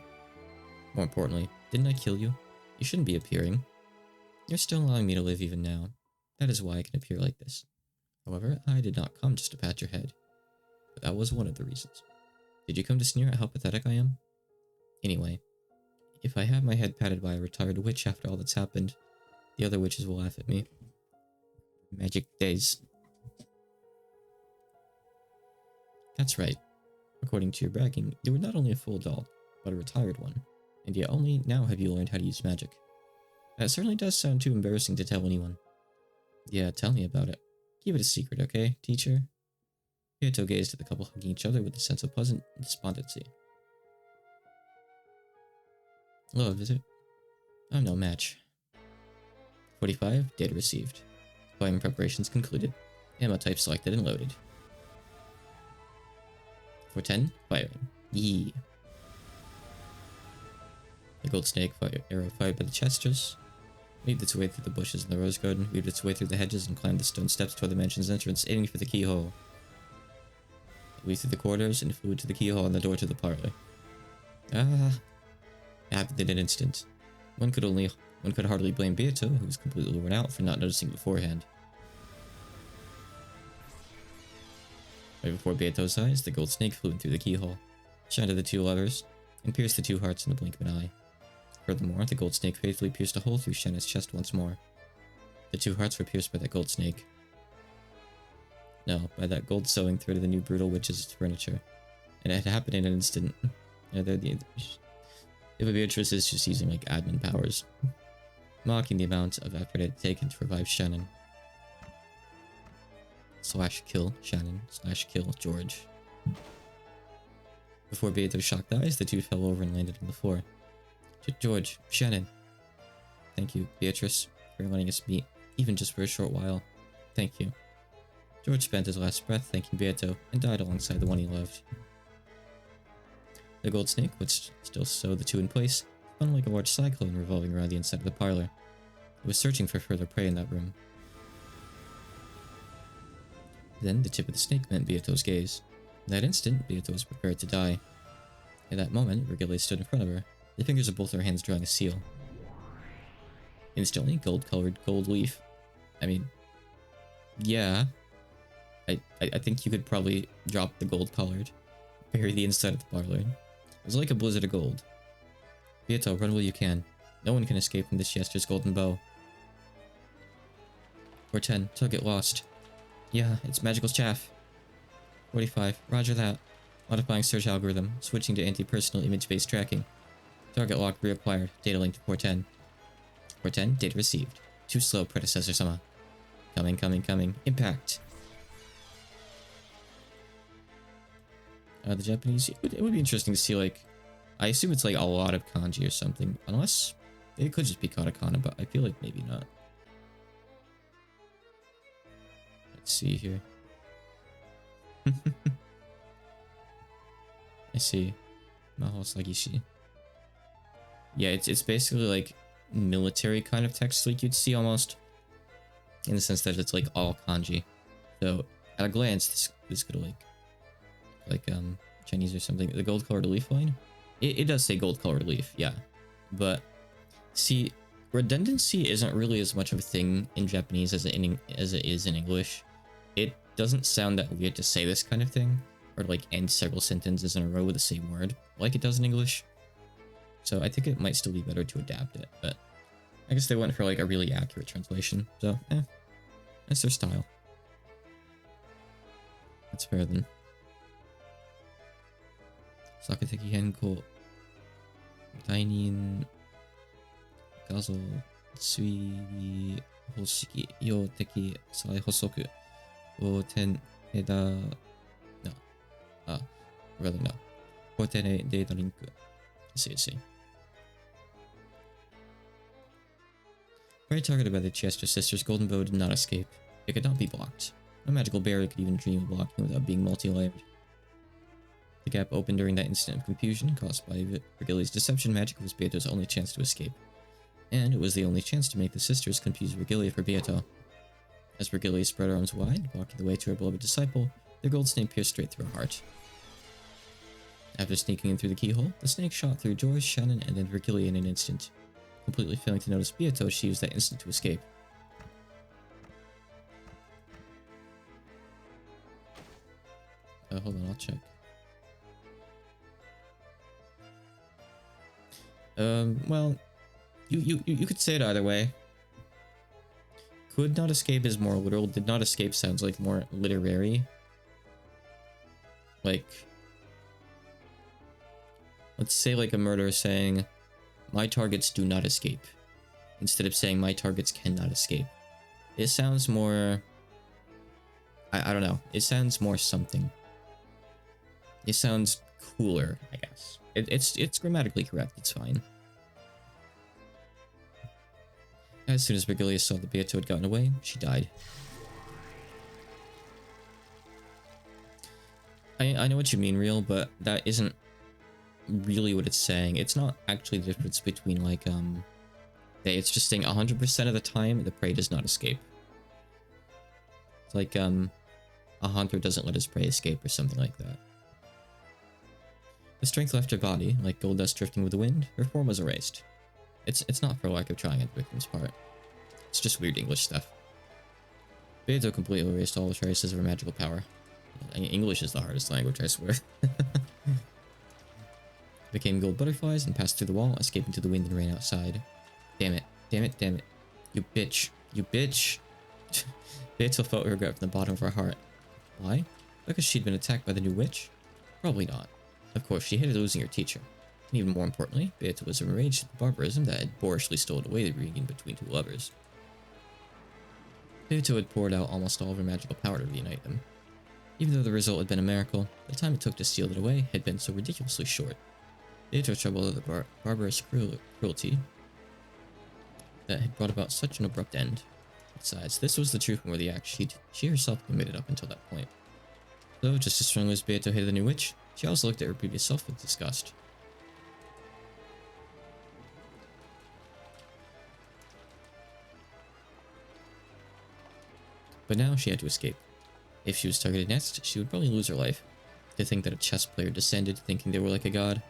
More importantly, didn't I kill you? You shouldn't be appearing. You're still allowing me to live even now. That is why I can appear like this. However, I did not come just to pat your head. But that was one of the reasons. Did you come to sneer at how pathetic I am? Anyway, if I have my head patted by a retired witch after all that's happened, the other witches will laugh at me. Magic days. That's right. According to your bragging, you were not only a full adult, but a retired one, and yet only now have you learned how to use magic. That certainly does sound too embarrassing to tell anyone. Yeah, tell me about it. Keep it a secret, okay, teacher? Beato gazed at the couple hugging each other with a sense of pleasant despondency. Hello, visit. I'm no match. 45, data received. Firing preparations concluded. Ammo type selected and loaded. 410, firing. Yee. The gold snake arrow fired by the chesters weaved its way through the bushes in the rose garden, weaved its way through the hedges, and climbed the stone steps toward the mansion's entrance, aiming for the keyhole. It weaved through the corridors and flew to the keyhole and the door to the parlor. Ah! It happened in an instant. One could hardly blame Beato, who was completely worn out, for not noticing beforehand. Right before Beato's eyes, the gold snake flew in through the keyhole, shined at the two lovers, and pierced the two hearts in the blink of an eye. Furthermore, the gold snake faithfully pierced a hole through Shanna's chest once more. The two hearts were pierced by that gold snake. No, by that gold sewing thread of the new brutal witch's furniture. And it had happened in an instant. If a Beatrice is just using like admin powers. Mocking the amount of effort it had taken to revive Shannon. slash kill Shannon slash kill George. Before Beato's shocked eyes, the two fell over and landed on the floor. George, Shannon. Thank you, Beatrice, for letting us meet, even just for a short while. Thank you. George spent his last breath thanking Beato and died alongside the one he loved. The gold snake, which still sewed the two in place, spun like a large cyclone revolving around the inside of the parlor. It was searching for further prey in that room. Then the tip of the snake met Beato's gaze. In that instant, Beato was prepared to die. At that moment, Virgile stood in front of her, the fingers of both her hands drawing a seal. Instantly, gold-colored gold leaf. I mean, yeah. I think you could probably drop the gold-colored, bury the inside of the parlor. It was like a blizzard of gold. Beato, run while you can. No one can escape from this Jester's golden bow. 410, target lost. Yeah, it's magical chaff. 45, roger that. Modifying search algorithm, switching to anti-personal image-based tracking. Target lock reacquired, data link to 410. 410, data received. Too slow, predecessor sama. Coming. Impact. The Japanese, it would be interesting to see, like, I assume it's like a lot of kanji or something, unless it could just be katakana, but I feel like maybe not. Let's see here. I see. Maho Sagishi. Yeah, it's basically like military kind of text, like you'd see almost, in the sense that it's like all kanji. So at a glance, this could like Chinese or something. The gold colored leaf line, it does say gold colored leaf, yeah, but see, redundancy isn't really as much of a thing in Japanese as it is in English. It doesn't sound that weird to say this kind of thing, or like end several sentences in a row with the same word, like it does in English. So I think it might still be better to adapt it, but I guess they went for like a really accurate translation, so that's their style. That's fair then. Sakateki Henko Dainin Gazo Tsui Hoshiki Yo Teki Sai Hosoku O Ten Eda no rather no Hotene Data Link. I see. Prey targeted by the Chester sisters, Golden Bow did not escape. It could not be blocked. No magical barrier could even dream of blocking without being multi-layered. The gap opened during that instant of confusion caused by Virgile's deception magic was Beato's only chance to escape. And it was the only chance to make the sisters confuse Virgile for Beato. As Virgile spread her arms wide, blocking the way to her beloved disciple, the gold snake pierced straight through her heart. After sneaking in through the keyhole, the snake shot through George, Shannon, and then Virgile in an instant. Completely failing to notice Beato, she used that instant to escape. Hold on, I'll check. Well, you could say it either way. Could not escape is more literal. Did not escape sounds like more literary. Like, let's say like a murderer saying, my targets do not escape, instead of saying my targets cannot escape. It sounds more, I don't know, it sounds more something. It sounds cooler, I guess. It's grammatically correct, it's fine. As soon as Virgile saw that Beato had gotten away, she died. I know what you mean, Real, but that isn't really what it's saying. It's not actually the difference between like it's just saying 100% of the time the prey does not escape. It's like a hunter doesn't let his prey escape or something like that. The strength left her body, like gold dust drifting with the wind. Her form was erased. It's not for lack of trying on the victim's part. It's just weird English stuff. Beato completely erased all the traces of her magical power. English is the hardest language, I swear. Became gold butterflies and passed through the wall, escaping to the wind and rain outside. Damn it. You bitch. Beato felt regret from the bottom of her heart. Why? Because she'd been attacked by the new witch? Probably not. Of course, she hated losing her teacher. And even more importantly, Beato was enraged at the barbarism that had boorishly stolen away the reunion between two lovers. Beato had poured out almost all of her magical power to reunite them. Even though the result had been a miracle, the time it took to steal it away had been so ridiculously short. Beato troubled at the barbarous cruelty that had brought about such an abrupt end. Besides, this was the truth and worthy act she herself committed up until that point. So, just as strongly as Beato hated the new witch, she also looked at her previous self with disgust. But now she had to escape. If she was targeted next, she would probably lose her life. To think that a chess player descended thinking they were like a god,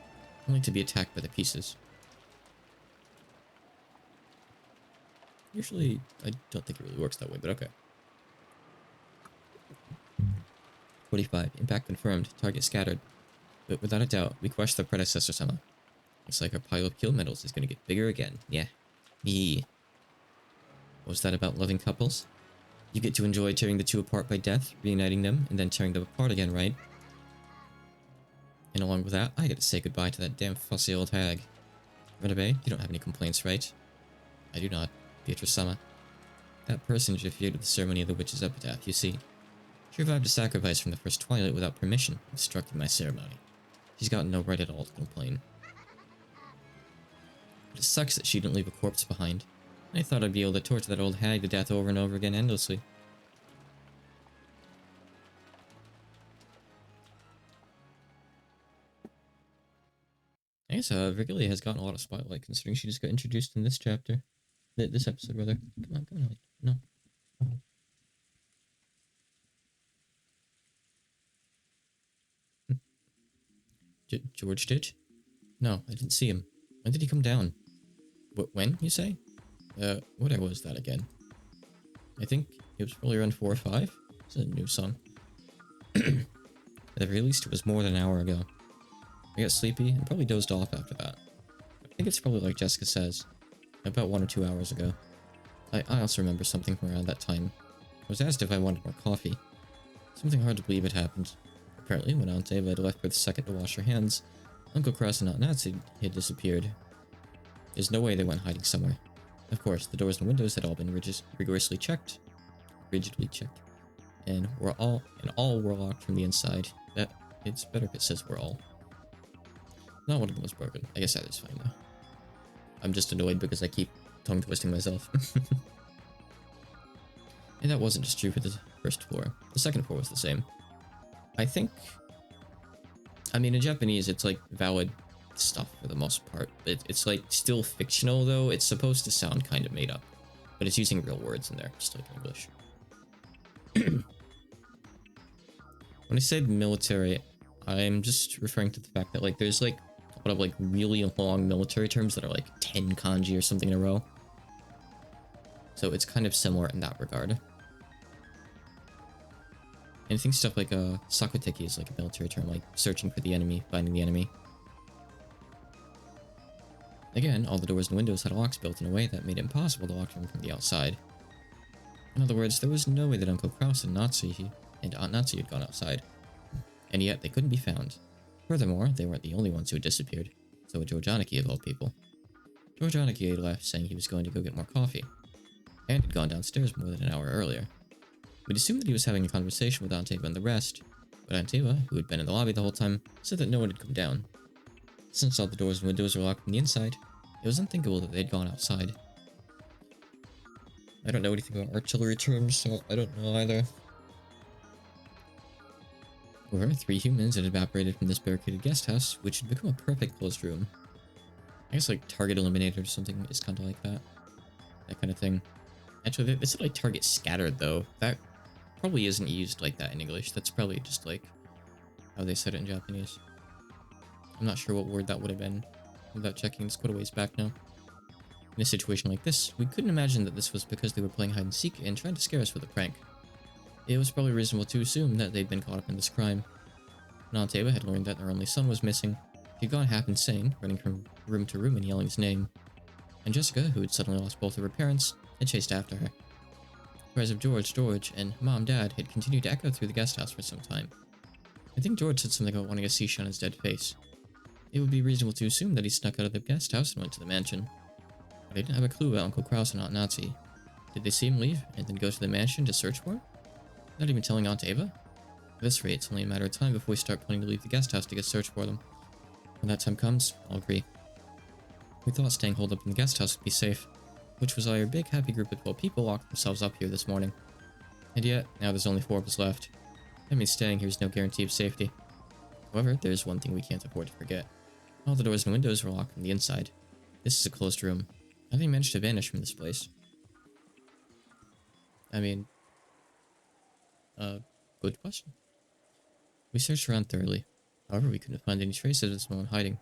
only to be attacked by the pieces. Usually, I don't think it really works that way, but okay. 45. Impact confirmed. Target scattered. But without a doubt, we crushed the predecessor Sama. Looks like our pile of kill medals is going to get bigger again. Yeah. Me. What was that about loving couples? You get to enjoy tearing the two apart by death, reuniting them, and then tearing them apart again, right? And along with that, I get to say goodbye to that damn fussy old hag. Renabe, you don't have any complaints, right? I do not, Beatrice-sama. That person interfered with the ceremony of the witch's epitaph, you see. She revived a sacrifice from the first twilight without permission, obstructing my ceremony. She's got no right at all to complain. But it sucks that she didn't leave a corpse behind. I thought I'd be able to torture that old hag to death over and over again endlessly. I guess Virgilia has gotten a lot of spotlight considering she just got introduced in this chapter. This episode, rather. Come on, no. George did? No, I didn't see him. When did he come down? When, you say? What era was that again? I think it was probably around 4 or 5. It's a new song. At the very least, it was more than an hour ago. I got sleepy and probably dozed off after that. I think it's probably like Jessica says, about 1 or 2 hours ago. I also remember something from around that time. I was asked if I wanted more coffee. Something hard to believe had happened. Apparently, when Aunt Ava had left for the second to wash her hands, Uncle Cross and Aunt Nancy had disappeared. There's no way they went hiding somewhere. Of course, the doors and windows had all been rigidly checked, and all were locked from the inside. It's better if it says we're all. Not one of them was broken. I guess that is fine though. I'm just annoyed because I keep tongue twisting myself. And that wasn't just true for the first floor. The second floor was the same. I mean, in Japanese, it's like valid stuff for the most part. It's like still fictional though. It's supposed to sound kind of made up, but it's using real words in there, just like English. When I say military, I'm just referring to the fact that like there's like a lot of like really long military terms that are like 10 kanji or something in a row. So it's kind of similar in that regard. And I think stuff like sakuteki is like a military term, like searching for the enemy, finding the enemy. Again, all the doors and windows had locks built in a way that made it impossible to lock them from the outside. In other words, there was no way that Uncle Kraus and Aunt Natsu had gone outside. And yet, they couldn't be found. Furthermore, they weren't the only ones who had disappeared. So had George Aniki of all people. George Aniki had left saying he was going to go get more coffee. And had gone downstairs more than an hour earlier. We'd assumed that he was having a conversation with Aunt Ava and the rest, but Aunt Ava, who had been in the lobby the whole time, said that no one had come down. Since all the doors and windows were locked from the inside, it was unthinkable that they'd gone outside. I don't know anything about artillery terms, so I don't know either. However, 3 humans had evaporated from this barricaded guest house, which had become a perfect closed room. I guess like target eliminated or something is kind of like that. That kind of thing. Actually, they said like target scattered though. That probably isn't used like that in English. That's probably just like how they said it in Japanese. I'm not sure what word that would have been without checking. It's quite a ways back now. In a situation like this, we couldn't imagine that this was because they were playing hide and seek and trying to scare us with a prank. It was probably reasonable to assume that they'd been caught up in this crime. Aunt Ava had learned that their only son was missing. He'd gone half insane, running from room to room and yelling his name. And Jessica, who had suddenly lost both of her parents, had chased after her. The cries of George, and Mom, Dad had continued to echo through the guest house for some time. I think George said something about wanting to see Shauna's dead face. It would be reasonable to assume that he snuck out of the guest house and went to the mansion. But I didn't have a clue about Uncle Kraus and Aunt Nazi. Did they see him leave and then go to the mansion to search for him? Not even telling Aunt Ava? At this rate, it's only a matter of time before we start planning to leave the guest house to get search for them. When that time comes, I'll agree. We thought staying holed up in the guest house would be safe, which was why our big happy group of 12 people locked themselves up here this morning. And yet, now there's only 4 of us left. That means staying here is no guarantee of safety. However, there's one thing we can't afford to forget. All the doors and windows were locked from the inside. This is a closed room. How did he manage to vanish from this place? I mean... good question. We searched around thoroughly. However, we couldn't find any traces of this one hiding.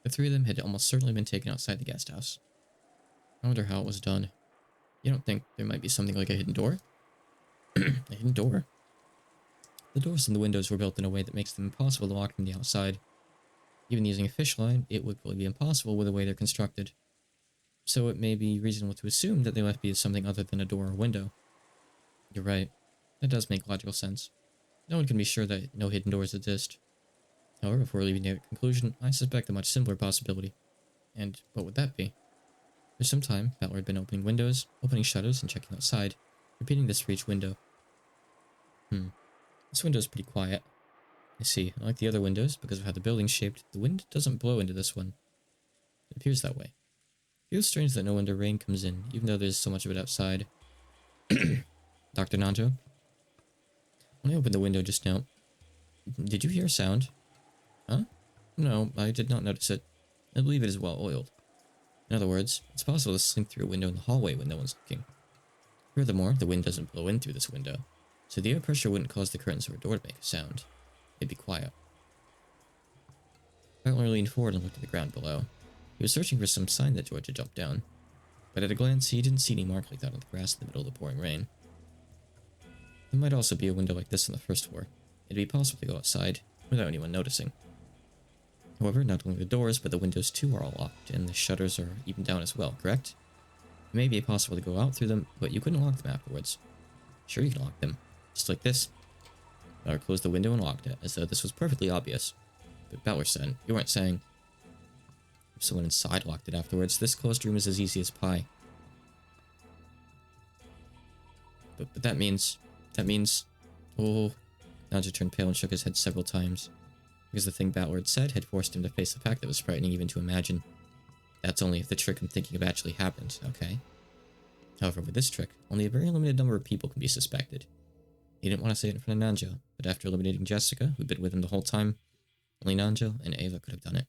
The 3 of them had almost certainly been taken outside the guest house. I wonder how it was done. You don't think there might be something like a hidden door? A hidden door? The doors and the windows were built in a way that makes them impossible to lock from the outside. Even using a fish line, it would probably be impossible with the way they're constructed. So it may be reasonable to assume that they left be something other than a door or window. You're right. That does make logical sense. No one can be sure that no hidden doors exist. However, before leaving that conclusion, I suspect a much simpler possibility. And what would that be? For some time, Battler had been opening windows, opening shutters, and checking outside, repeating this for each window. This window is pretty quiet. I see. Unlike the other windows, because of how the building's shaped, the wind doesn't blow into this one. It appears that way. It feels strange that no winter rain comes in, even though there's so much of it outside. Dr. Nanjo? When I opened the window just now, did you hear a sound? Huh? No, I did not notice it. I believe it is well oiled. In other words, it's possible to slink through a window in the hallway when no one's looking. Furthermore, the wind doesn't blow in through this window, so the air pressure wouldn't cause the curtains of our door to make a sound. It'd be quiet. Battler leaned forward and looked at the ground below. He was searching for some sign that George had jumped down, but at a glance he didn't see any mark like that on the grass in the middle of the pouring rain. There might also be a window like this on the first floor. It'd be possible to go outside without anyone noticing. However, not only the doors, but the windows too are all locked, and the shutters are even down as well, correct? It may be possible to go out through them, but you couldn't lock them afterwards. Sure, you can lock them. Just like this. Battler closed the window and locked it, as though this was perfectly obvious. But Battler said, you weren't saying... If someone inside locked it afterwards, this closed room is as easy as pie. But that means... Oh... Nanja turned pale and shook his head several times. Because the thing Battler had said had forced him to face the fact that was frightening even to imagine. That's only if the trick I'm thinking of actually happened, okay? However, with this trick, only a very limited number of people can be suspected. He didn't want to say it in front of Nanja, but after eliminating Jessica, who'd been with him the whole time, only Nanja and Ava could have done it.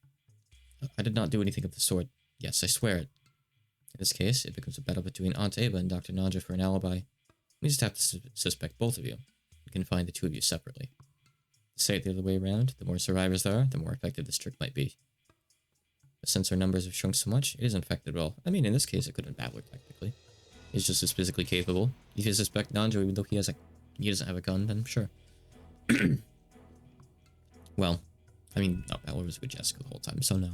I did not do anything of the sort. Yes, I swear it. In this case, it becomes a battle between Aunt Ava and Dr. Nanja for an alibi. We just have to suspect both of you. We can find the 2 of you separately. To say it the other way around, the more survivors there are, the more effective this trick might be. But since our numbers have shrunk so much, it isn't effective at all. I mean, in this case, it could have been Battler, technically. He's just as physically capable. If you suspect Nanja, even though he doesn't have a gun, then sure. Well, I mean, no, Battler was with Jessica the whole time, so no.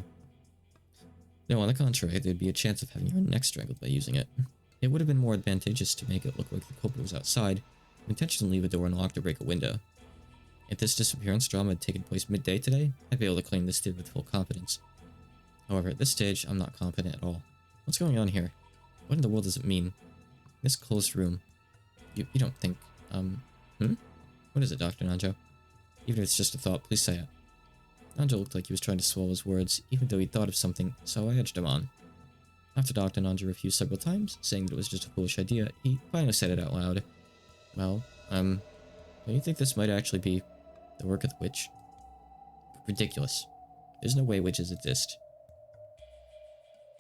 No, on the contrary, there'd be a chance of having your neck strangled by using it. It would have been more advantageous to make it look like the culprit was outside, and intentionally leave a door unlocked or break a window. If this disappearance drama had taken place midday today, I'd be able to claim this theory with full confidence. However, at this stage, I'm not confident at all. What's going on here? What in the world does it mean? This closed room. You don't think, What is it, Dr. Nanjo? Even if it's just a thought, please say it. Nanjo looked like he was trying to swallow his words, even though he'd thought of something, so I edged him on. After Dr. Nanjo refused several times, saying that it was just a foolish idea, he finally said it out loud. Well, don't you think this might actually be the work of the witch? Ridiculous. There's no way witches exist.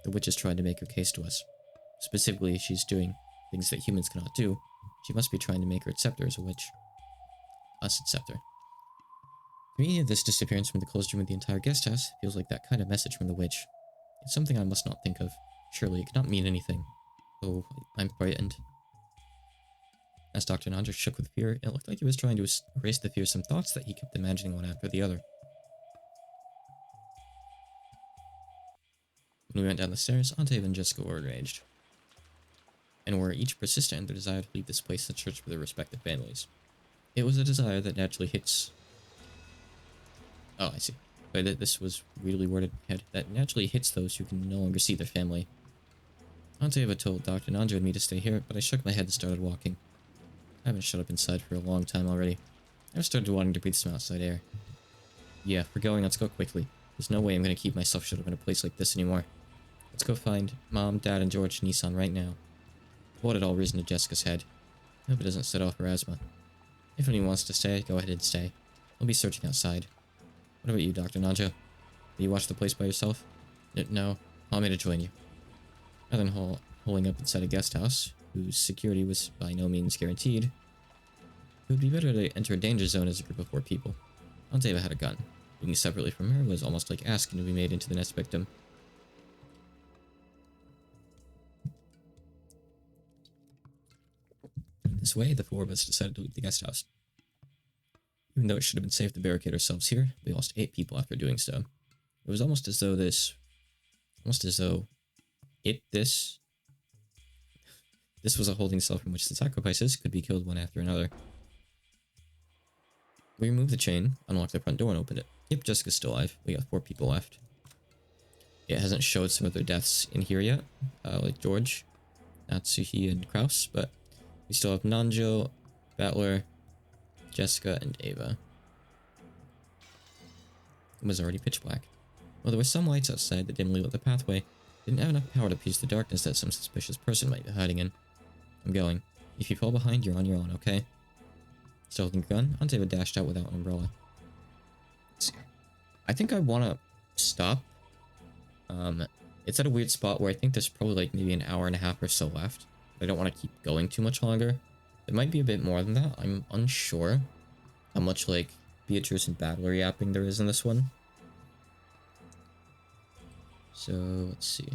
The witch is trying to make her case to us. Specifically, she's doing things that humans cannot do. She must be trying to make her accept her as a witch. Us accept her. To me, this disappearance from the closed room of the entire guest house feels like that kind of message from the witch. It's something I must not think of. Surely it cannot mean anything. Oh, I'm frightened. As Dr. Nanjo shook with fear, it looked like he was trying to erase the fearsome thoughts that he kept imagining one after the other. When we went down the stairs, Aunt Ava and Jessica were enraged, and were each persistent in their desire to leave this place and search for their respective families. It was a desire that naturally hits... Oh, I see. But this was weirdly worded in my head. That naturally hits those who can no longer see their family. Anteva told Dr. Nanja and me to stay here, but I shook my head and started walking. I haven't shut up inside for a long time already. I've started wanting to breathe some outside air. Yeah, if we're going, let's go quickly. There's no way I'm gonna keep myself shut up in a place like this anymore. Let's go find Mom, Dad, and George Nissan right now. What had all risen to Jessica's head? I hope it doesn't set off her asthma. If anyone wants to stay, go ahead and stay. I'll be searching outside. What about you, Dr. Nanja? Do you watch the place by yourself? No, allow me to join you. Rather than holding up inside a guest house, whose security was by no means guaranteed, it would be better to enter a danger zone as a group of 4 people. Anteva had a gun. Being separately from her was almost like asking to be made into the next victim. This way, the 4 of us decided to leave the guest house. Even though it should have been safe to barricade ourselves here, we lost 8 people after doing so. It was almost as though this was a holding cell from which the sacrifices could be killed one after another. We removed the chain, unlocked the front door, and opened it. Yep, Jessica's still alive. We got 4 people left. It hasn't showed some of their deaths in here yet, like George, Natsuhi, and Kraus, but we still have Nanjo, Battler, Jessica, and Ava. It was already pitch black. Well, there were some lights outside that dimly lit the pathway. Didn't have enough power to pierce the darkness that some suspicious person might be hiding in. I'm going. If you fall behind, you're on your own, okay? Still holding your gun, Anteva dashed out without an umbrella. Let's see. I think I want to stop. It's at a weird spot where I think there's probably like maybe an hour and a half or so left. But I don't want to keep going too much longer. It might be a bit more than that. I'm unsure how much like Beatrice and Battler yapping there is in this one. So let's see.